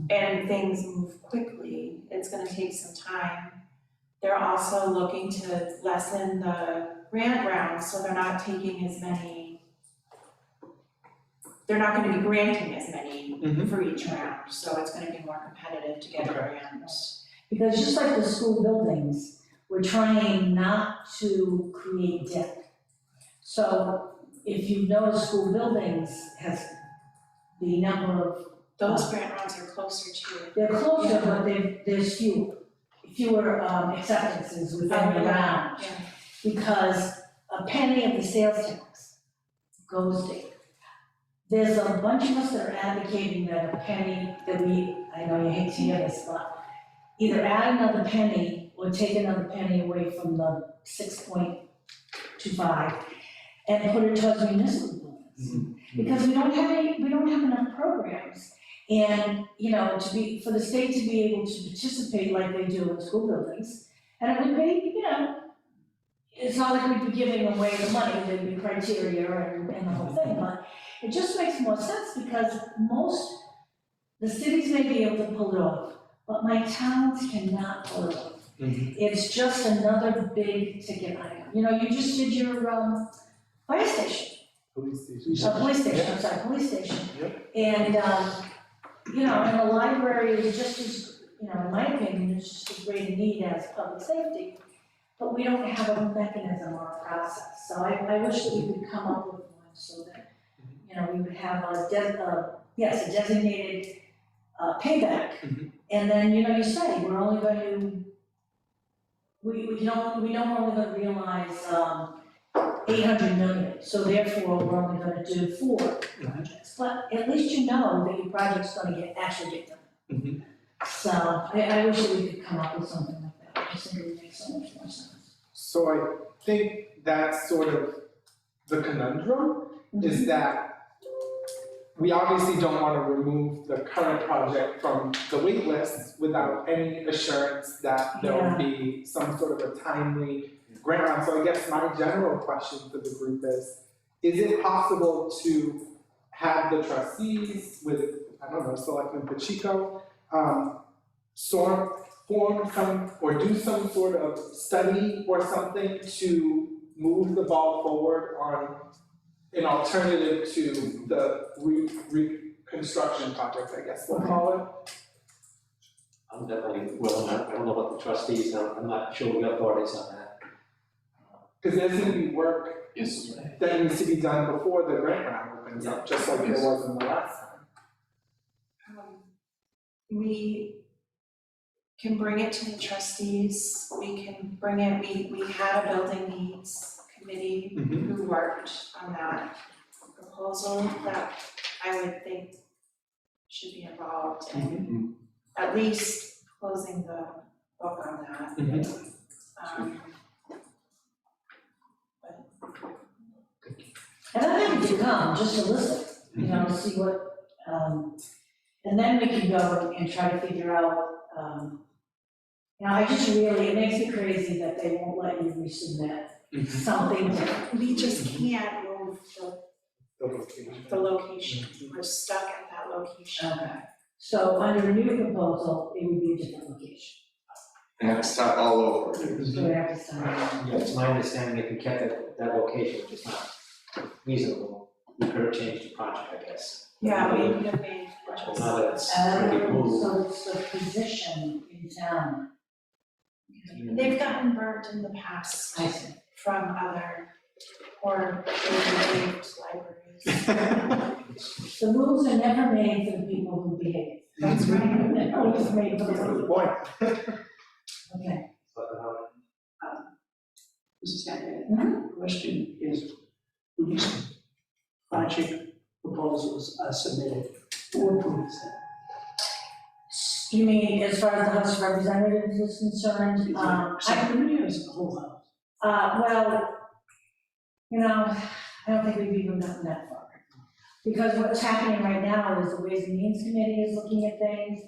and things move quickly, it's gonna take some time. They're also looking to lessen the grant rounds, so they're not taking as many, they're not gonna be granting as many for each round, so it's gonna be more competitive to get a grant. Because just like the school buildings, we're trying not to create debt. So if you notice, school buildings has the number of. Those grant rounds are closer to. They're closer, but there's fewer acceptances within the round. Yeah. Because a penny of the sales tax goes there. There's a bunch of us that are advocating that a penny, I know you hate to hear this, but either add another penny or take another penny away from the 6.25 and put it towards municipal buildings. Because we don't have enough programs. And, for the state to be able to participate like they do in school buildings, and it would be, it's not like we'd be giving away the money, there'd be criteria and the whole thing, but it just makes more sense because the cities may be able to pull it off, but my towns cannot pull it off. It's just another big ticket item. You just did your fire station. Police station. Police station, I'm sorry, police station. And, and the library is just as, in my opinion, it's just as great a need as public safety, but we don't have a mechanism or a process. So I wish that we could come up with one so that, we would have a designated payback. And then, you say, we're only going to, we know we're only going to realize 800 million, so therefore we're only going to do 4 projects. But at least you know that your project's going to actually get done. So I wish that we could come up with something like that. I just think it would make so much more sense. So I think that's sort of the conundrum, is that we obviously don't want to remove the current project from the wait list without any assurance that there will be some sort of a timely grant round. So I guess my general question for the group is it possible to have the trustees with I don't know, Selectman Pacheco, form some, or do some sort of study or something to move the ball forward on an alternative to the reconstruction project, I guess we'll call it. I'm definitely willing, I don't know about the trustees, I'm not sure what your thought is on that. Because there's gonna be work Yes. that needs to be done before the grant round opens up, just like there was in the last time. We can bring it to the trustees, we can bring it, we had a building needs committee who worked on that proposal that I would think should be involved in at least closing the book on that. And I'm happy to come, just to listen, you know, to see what, and then we can go and try to figure out, you know, I just really, it makes me crazy that they won't let you resubmit something different. We just can't move the location, we're stuck at that location. Okay, so under a new proposal, it would be a different location. And have to start all over. So we have to start. Yeah, it's my understanding if you kept that location, which is not reasonable, we could have changed the project, I guess. Yeah, we would have made But now that it's gonna be moved, So it's the position in town. They've gotten burnt in the past I see. from other or waived libraries. The rules are never made for the people who behave. That's right. They're always made for the That's a good people. point. Okay. Mrs. Hackett, the question is, when these project proposals are submitted, who approves them? You mean as far as the House of Representatives is concerned? Subcommittee or is it the whole house? Well, you know, I don't think we've even gotten that far. Because what's happening right now is the Ways and Means Committee is looking at things,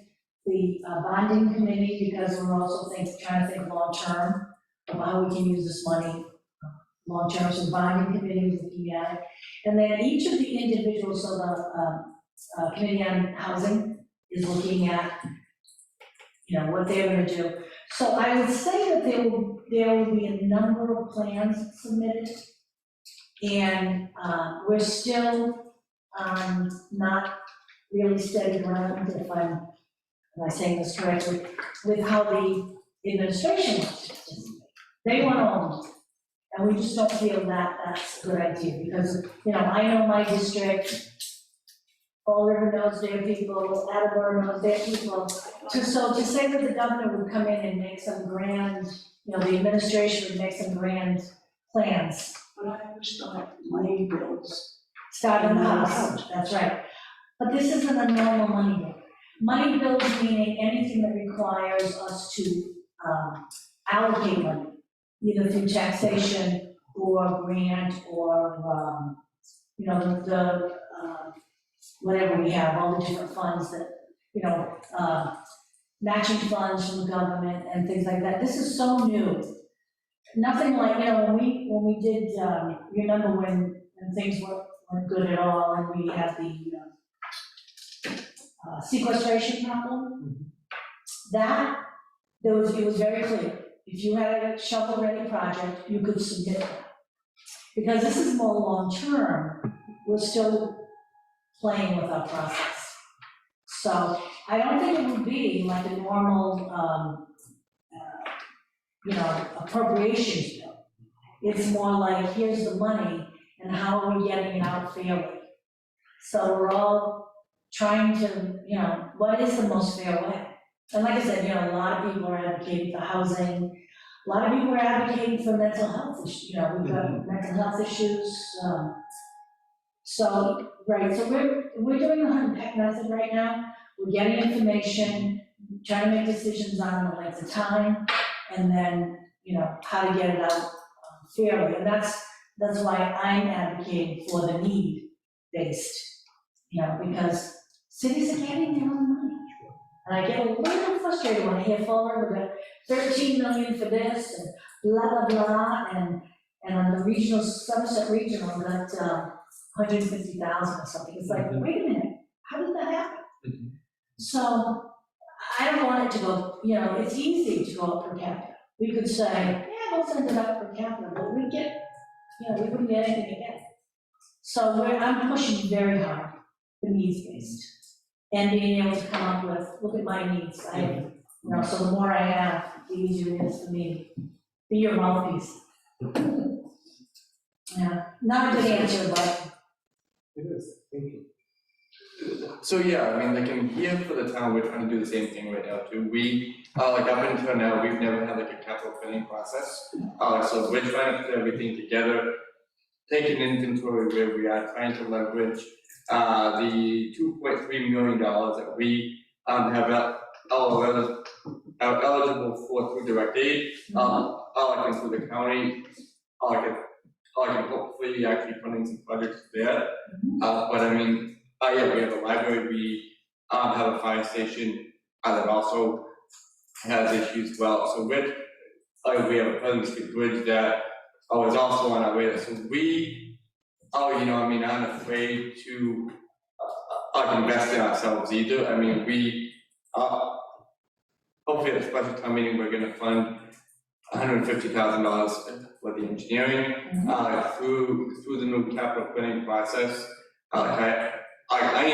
the bonding committee, because we're also trying to think long-term about how we can use this money long-term, so the bonding committee is looking at it. And then each of the individuals, so the Committee on Housing is looking at, you know, what they're gonna do. So I would say that there will be a number of plans submitted. And we're still not really steady ground, if am I saying this correctly, with how the administration wants to participate. They want all, and we just don't feel that that's a good idea, because, you know, I know my district, Fall River knows their people, Attleboro knows their people. So to say that the governor would come in and make some grand, you know, the administration would make some grand plans. But I always thought money bills. Start in the house, that's right. But this isn't a normal money bill. Money bills meaning anything that requires us to allocate money, either through taxation or grant or, you know, the whatever we have, all the different funds that, you know, matching funds from the government and things like that. This is so new. Nothing like, you know, when we did, you remember when things weren't good at all and we had the sequestration problem? That, it was very clear. If you had a shovel-ready project, you could submit that. Because this is more long-term, we're still playing with our process. So I don't think it would be like a normal, you know, appropriations bill. It's more like, here's the money, and how are we getting it out fairly? So we're all trying to, you know, what is the most fair way? And like I said, you know, a lot of people are advocating for housing, a lot of people are advocating for mental health issues, you know, we've got mental health issues. So, right, so we're doing the hunt and peck method right now. We're getting information, trying to make decisions on the length of time, and then, you know, how to get it out fairly. And that's why I'm advocating for the need-based, you know, because cities are getting their own money. And I get a little frustrated when I hear Fall River got 13 million for this, and blah, blah, blah, and on the regional, Somerset Regional got 150,000 or something. It's like, wait a minute, how did that happen? So I don't want it to go, it's easy to go up per capita. We could say, yeah, we'll send it up per capita, but we wouldn't get anything again. So I'm pushing very hard for needs-based. And being able to come up with, look at my needs, so the more I have, the easier it is for me. Be your mouthpiece. Yeah, not a good answer, but. It is, thank you. So yeah, I mean, like in here for the town, we're trying to do the same thing right now too. We, like up until now, we've never had like a capital planning process. So we're trying to put everything together, take an inventory where we are trying to leverage the $2.3 million that we are eligible for through direct aid, like through the county, like hopefully actually funding some projects there. But I mean, yeah, we have a library, we have a fire station that also has issues well. So with, we have a Pleasant Street Bridge that is also on our radar. So we, aren't afraid to invest in ourselves either. I mean, we, hopefully at the special town meeting, we're gonna fund $150,000 for the engineering, through the new capital planning process. I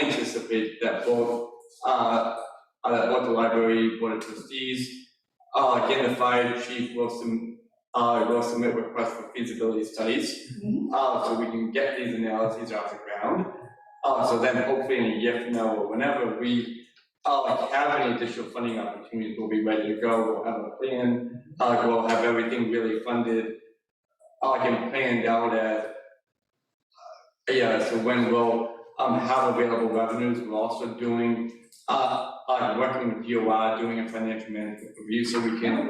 anticipate that both the library board of trustees, again, the fire chief will submit requests for feasibility studies, so we can get these analyses off the ground. So then hopefully in a year from now or whenever we have any additional funding opportunities, we'll be ready to go. We'll have a plan. We'll have everything really funded, and planned out as. So when we'll have available revenues, we're also doing working with DOR, doing a financial management review, so we can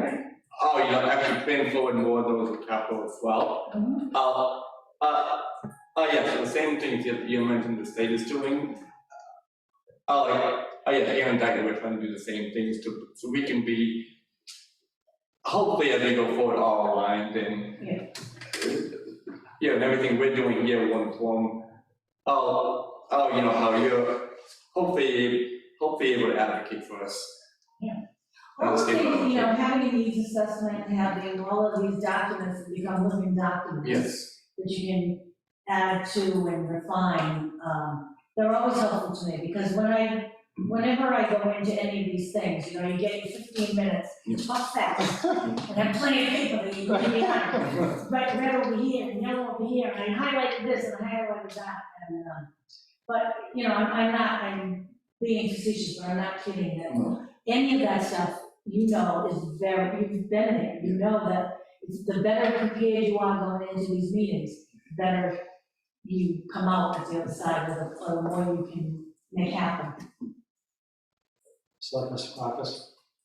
actually plan forward more of those with capital as well. So the same things that you mentioned the state is doing. Here in Dayton, we're trying to do the same things so we can be, hopefully as we go forward, all aligned and and everything we're doing here will inform how you're hopefully able to advocate for us. Hopefully, having a needs assessment and having all of these documents that become living documents. Yes. That you can add to and refine, they're always helpful to me, because whenever I go into any of these things, you get your 15 minutes, you talk fast, and have plenty of paper that you can be on. Red over here, and yellow over here, and I highlighted this and I highlighted that, and, but, I'm being facetious, but I'm not kidding that any of that stuff, is you've been there, that it's the better prepared you are going into these meetings, the better you come out at the other side, or the more you can make happen. Selectman Secretary,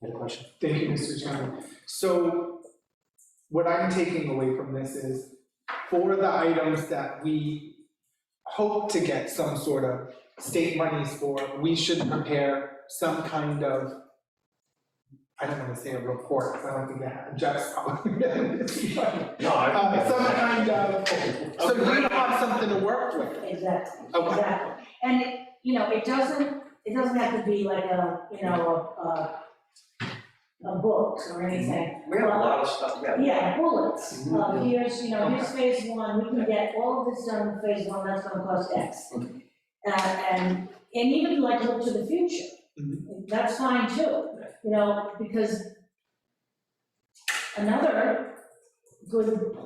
you had a question? Thank you, Mr. Chairman. So what I'm taking away from this is, for the items that we hope to get some sort of state monies for, we should prepare some kind of, I don't want to say a report, because I don't think that Jeff's probably some kind of, so we have something to work with. Exactly, Okay. exactly. And it doesn't have to be like a book or anything. We have a lot of stuff, Yeah, bullets. Here's phase one, we can get all of this done in phase one, that's gonna cost X. And even like look to the future, that's fine too, because another good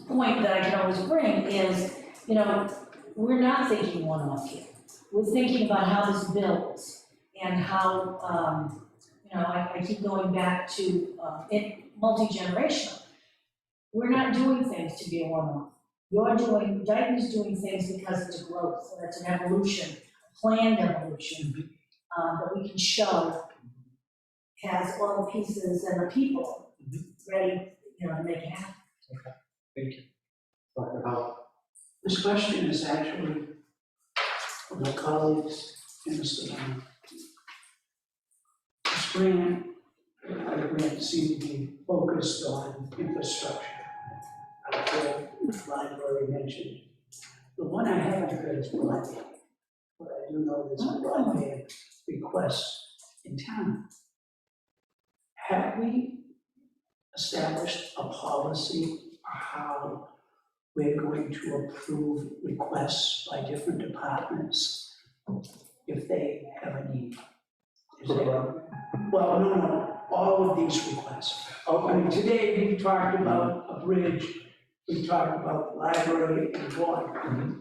point that I can always bring is, we're not thinking one-off here. We're thinking about how this builds and how, I keep going back to it multi-generational. We're not doing things to be a one-off. Dayton's doing things because it's a growth, so it's an evolution, a planned evolution that we can show has all the pieces and the people ready, to make it happen. Okay, thank you. Dr. Howell. This question is actually for my colleagues in Mr. Brown. This grant, I grant seem to be focused on infrastructure. I heard the library mentioned. The one I haven't heard is flooding. But I do know there's a broadband request in town. Have we established a policy for how we're going to approve requests by different departments if they have a need? Is there- Well, no, all of these requests. I mean, today we talked about a bridge, we talked about library and water.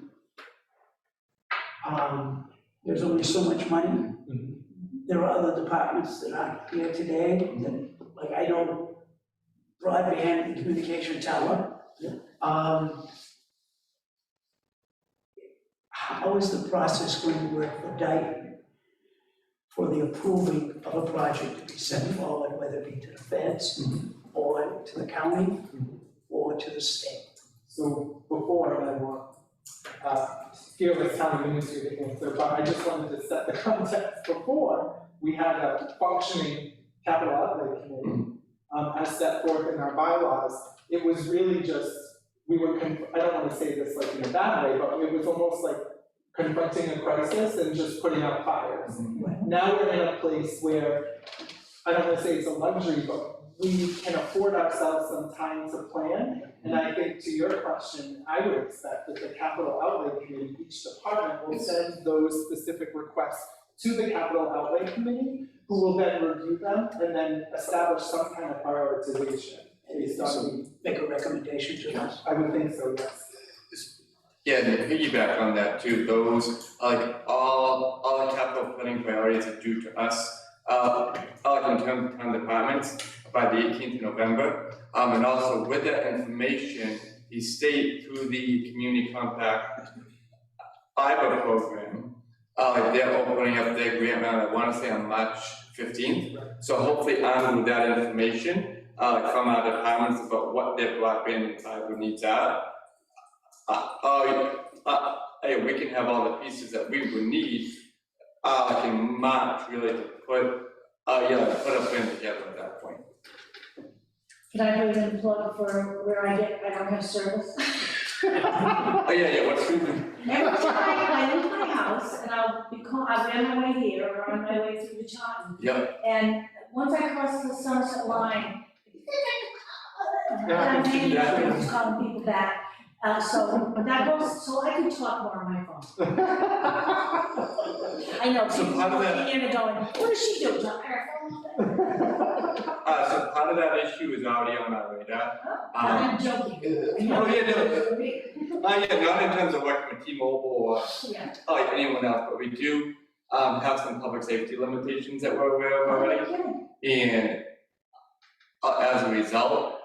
There's only so much money. There are other departments that aren't here today, that, like, I know broadband and communication tower. How is the process going to work for Dayton for the approving of a project to be sent forward, whether it be to the feds or to the county or to the state? So before, I want, fearless town administrator to answer, but I just wanted to set the context. Before, we had a functioning capital outlay committee, as set forth in our bylaws. It was really just, we were, I don't want to say this like in a bad way, but it was almost like confronting a crisis and just putting out fires. Now we're in a place where, I don't want to say it's a luxury, but we can afford ourselves some time to plan. And I think to your question, I would expect that the capital outlay committee, each department will send those specific requests to the capital outlay committee, who will then review them and then establish some kind of prioritization based on Make a recommendation to us? I would think so, yes. Yeah, and to piggyback on that too, those, like, all the capital planning priorities are due to us, like in terms of town departments, by the 18th of November. And also with that information, the state through the Community Compact fiber program, they're opening up their grant round, I wanna say on March 15th. So hopefully armed with that information, from our departments about what their broadband and fiber needs are, we can have all the pieces that we would need, like in March, really to put a plan together at that point. Can I do an plug for where I don't have service? What's Every time I leave my house and I'm on my way here or on my way through the Taunton. Yep. And once I cross the Sunset line, I'm calling people back. So that goes, so I can talk more on my phone. I know, So people part of are that- looking in and going, what does she do, talk on her phone? So part of that issue is already on our radar. I'm joking. Not in terms of working with T-Mobile or Yeah. like anyone else, but we do have some public safety limitations that we're aware of already. Okay. And as a result,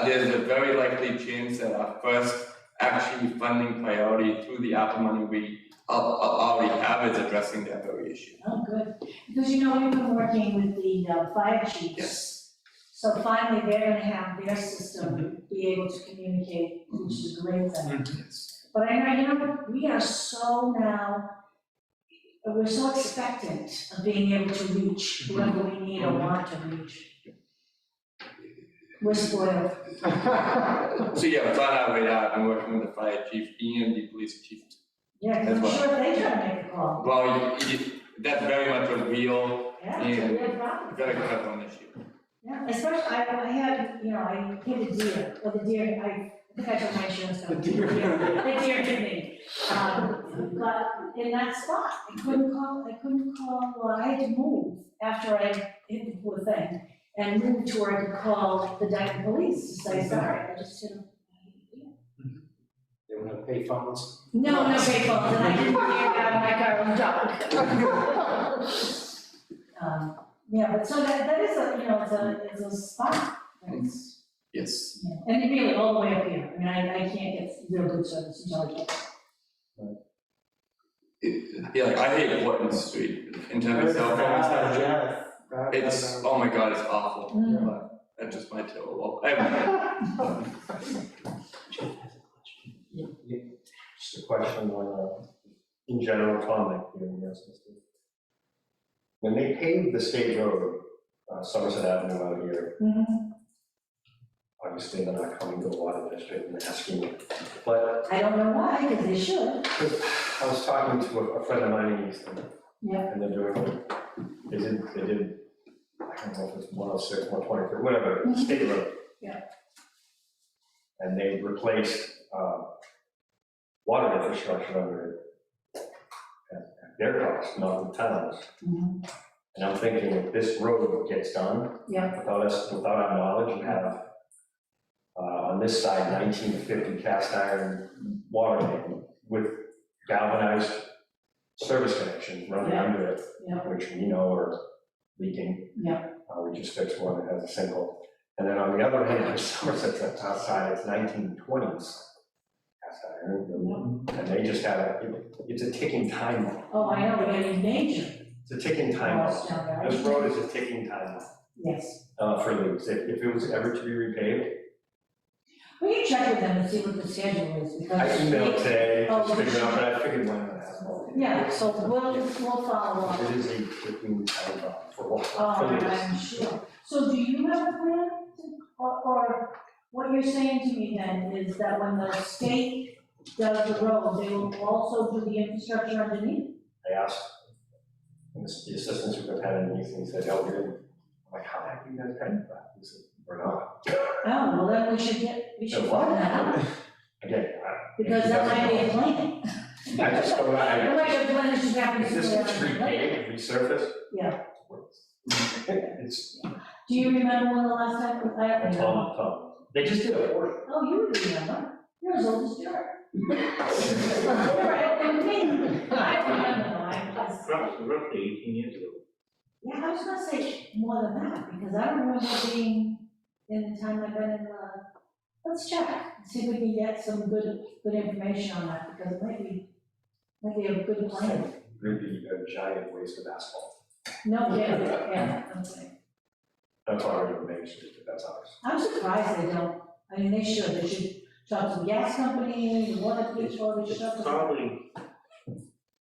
there's a very likely chance that our first actually funding priority through the ARPA money we already have is addressing that very issue. Oh, good. Because, you know, we've been working with the fire chiefs. Yes. So finally, they're gonna have their system be able to communicate, which is a great thing. Yes. But I know, you know, we are so now, we're so expectant of being able to reach whoever we need or want to reach. We're spoiled. So yeah, it's on our radar. I'm working with the fire chief and the police chief. Yeah, 'cause I'm That's sure they try to make a call. Well, that's very much a real, Yeah, it's a real problem. very prevalent issue. Yeah, especially, I had, you know, I hit a deer, or the deer, I think I took my insurance company. The deer hit me. But in that spot, I couldn't call, well, I had to move after I hit the poor thing. And move to where I could call the Dayton police to say, sorry, I just hit a deer. They want to pay phones. No pay phones, and I didn't get out of my car and dog. Yeah, but so that is a, you know, it's a spot. It's, Yes. yeah, and it really all the way up here. I mean, I can't get real good service until I get. Like I hate Portland Street in terms of cell phones. Yes. It's, oh my God, it's awful. Mm. But that's just my toe. Just a question on, in general, comment, yes, Mr. When they paved the state road, Somerset Avenue out here, obviously they're not coming to the water district and asking, but I don't know why, because they should. I was talking to a friend of mine in Easton. Yeah. And they're doing, they did, I don't know if it's 106, 123, whatever, state road. Yeah. And they replaced, water infrastructure under it at their cost, not the town's. Mhm. And I'm thinking if this road gets done, Yeah. without our knowledge, you have, on this side, 1950 cast iron water main with galvanized service connection running Yeah. under it, Yeah. which we know are leaking. Yeah. We just fixed one that has a sinkhole. And then on the other hand, there's Somerset's outside, it's 1920s cast iron. And they just have, it's a ticking time bomb. Oh, I know, we're getting danger. It's a ticking time Lost bomb. down there. This road is a ticking time bomb. Yes. For leaks. If it was ever to be repaved, We can check with them and see what the schedule is, because. I emailed today, Oh, just figuring out, but I figured when that happened. Yeah, so we'll follow up. It is a ticking time bomb for what? Oh, I'm sure. So do you have a plan? Or what you're saying to me then is that when the state does the road, they will also do the infrastructure underneath? I asked, and the assistant superintendent, and he said, oh, we didn't. I'm like, how the heck are you guys paying for that? He said, we're not. Oh, well, then we should find that out, Again, because that might be a plan. I just go back, It might be a plan that should happen. if this gets repaved, resurfaced. Yeah. It's, Do you remember when the last time was that? Tom, they just did a portion. Oh, you would remember. You're as old as dirt. You're right, and me. I remember, I was. Roughly 18 years ago. Yeah, I was gonna say more than that, because I don't remember being in the time I've been in let's check, see if we can get some good information on that, because it might be a good plan. Really a giant waste of asphalt. No, yeah, okay. That's already on Main Street, but that's ours. I'm surprised they don't, I mean, they should talk to the gas company, the water people, they should talk to.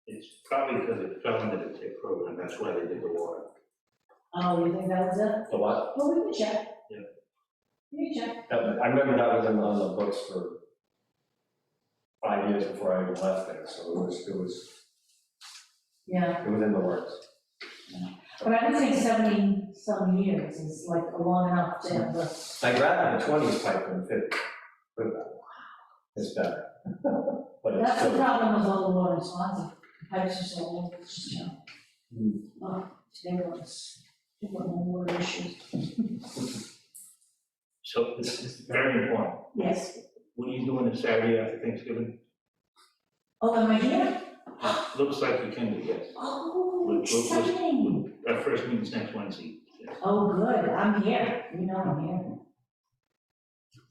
It's probably because it fell into the TIP program, that's why they did the water. Oh, you think that was it? The what? Well, we can check. Yeah. We can check. I remember that was on the books for 5 years before I even left there, so it was Yeah, in the works. but I would say 70-some years is like long enough to have the. My grad in the 20s pipe and fit with that. It's better. But it's That's the still, problem with all the water responsive, pipes are so old, it's just, oh, they were more water issues. So this is very important. Yes. What are you doing this Saturday after Thanksgiving? Oh, am I here? Looks like you can be, yes. Oh, exciting. Our first meeting's next Wednesday. Yes. Oh, good, I'm here, you know I'm here.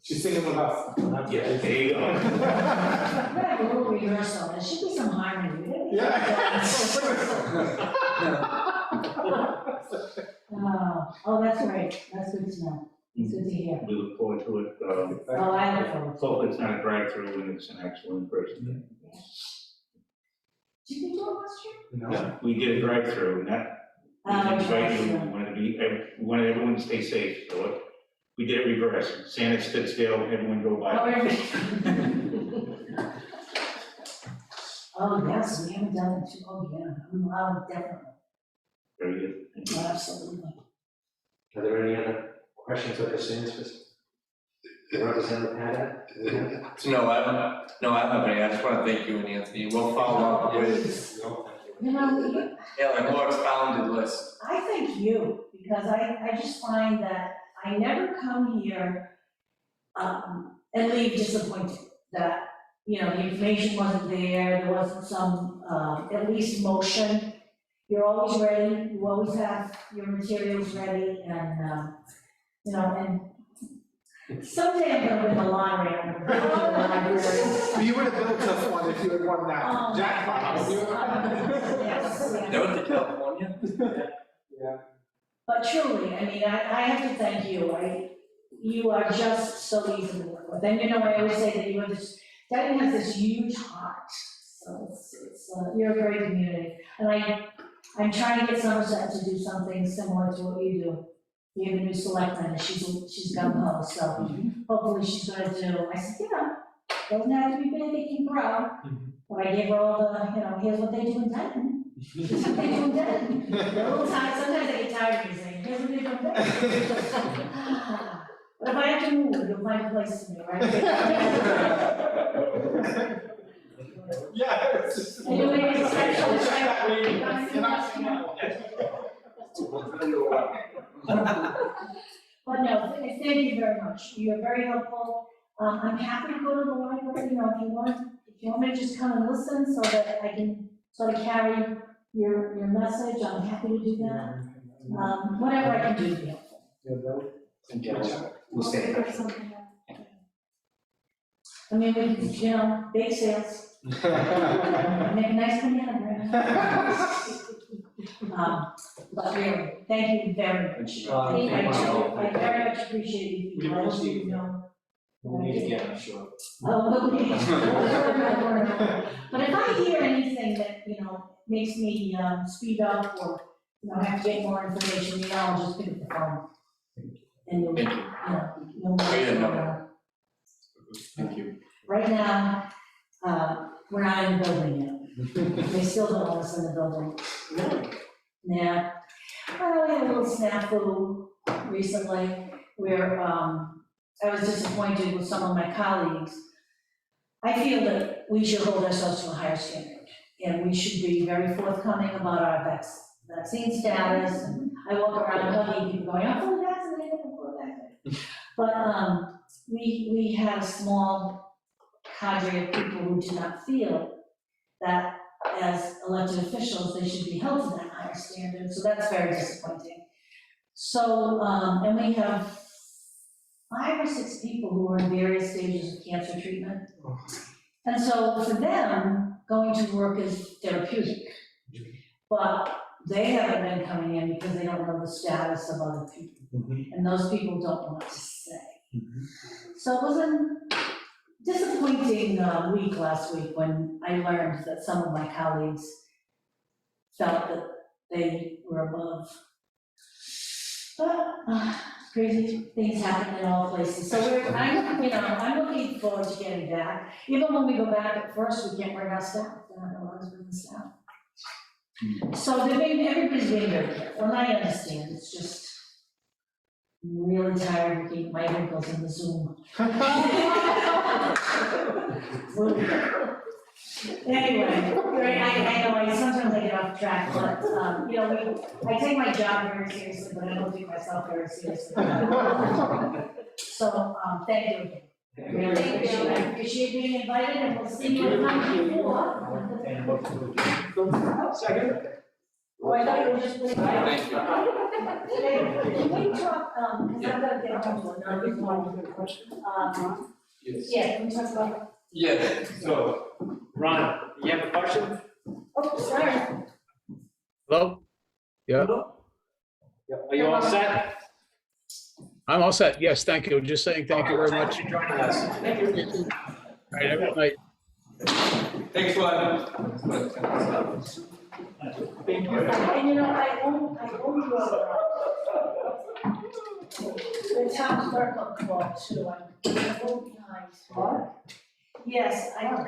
She's singing with us. Yes, there you go. We're gonna have a little rehearsal, there should be some harmony. Oh, that's great, that's good to know, it's good to hear. We look forward to it. Oh, I look forward to it. Hopefully it's not a drive-through and it's an actual in-person. Did you do it last year? No, we did a drive-through and that, we invited you, we wanted everyone to stay safe, so we did it reverse. Santa stood still, everyone go Oh, by. Oh, yes, we haven't done it too, oh, yeah, definitely, Very good. Thank you. absolutely. Are there any other questions or concerns for Representative Haddad? No, I haven't any. I just want to thank you and Anthony. We'll follow up with You know, a more expounded list. I thank you, because I just find that I never come here and leave disappointed that, you know, the information wasn't there wasn't some, at least motion. You're always ready, you always have your materials ready, and, you know, and someday I'm gonna win the lottery. I'm gonna go to the library. You would have built us one if you had won Oh, that jackpot. yes, yes. They went to California? But truly, I mean, I have to thank you, you are just so easy to work with, and you know, I always say that you are just, Denny has this huge heart, so it's, you're a great community, and I'm trying to get Somerset to do something similar to what you do. You have a new selectman, and she's gung ho, so hopefully she's gonna do, I said, you know, doesn't have to be big, they can grow. But I gave her all the, here's what they do in Denton. Here's what they do in Denton. They're a little tired, sometimes I get tired of me saying, here's what they do in Denton. But if I have to move, you'll find a place for me, right? Yeah. Anyway, it's actually, But no, thank you very much. You're very helpful. I'm happy to go to the library, if you want me to just come and listen so that I can sort of carry your message, I'm happy to do that. Whatever I can do to be helpful. We'll stay in touch. I mean, we can, bake sales, make a nice banana bread. But really, thank you very much. I very much appreciate you. We will see you. We'll meet again, I'm sure. Oh, okay. But if I hear anything that, makes me, speed up or, have to get more information, I'll just pick up the phone. And you'll, you'll know. Thank you. Right now, we're not in the building yet. They still don't want us in the building. Really? Yeah. Well, we had a little snafu recently where, I was disappointed with some of my colleagues. I feel that we should hold ourselves to a higher standard, and we should be very forthcoming about our vaccine status. And I walk around hugging people going, I'm fully vaccinated, I'm fully vaccinated. But we had a small cadre of people who do not feel that as elected officials, they should be held to that higher standard, so that's very disappointing. So, and we have 5 or 6 people who are in various stages of cancer treatment. And so for them, going to work is therapeutic. But they haven't been coming in because they don't know the status of other people. And those people don't want to say. So it was a disappointing week last week when I learned that some of my colleagues felt that they were above. But crazy things happen in all places. So I'm looking forward to getting back. Even when we go back at first, we can't bring our staff. They're not allowed to bring the staff. So everybody's being very careful, and I understand. It's just I'm really tired of looking at my wrinkles in the Zoom. Anyway, right, I know, sometimes I get off track, but, I take my job very seriously, but I don't take myself very seriously. So, thank you again. Really appreciate it. I appreciate being invited, and we'll see you in 1994. Second. Oh, I thought you were just putting that. Thank you. Can we talk, because I'm gonna get on to another one. Yeah, can we talk about? Yeah, so, Ron, you have a question? Oh, sorry. Hello? Yeah, Are you all set? I'm all set. Yes, thank you. Just saying thank you very much. Thanks for joining us. Thank you. All right, have a good night. thanks, Glenn. And I own the town clerk of court too. I'm behind. Yes, I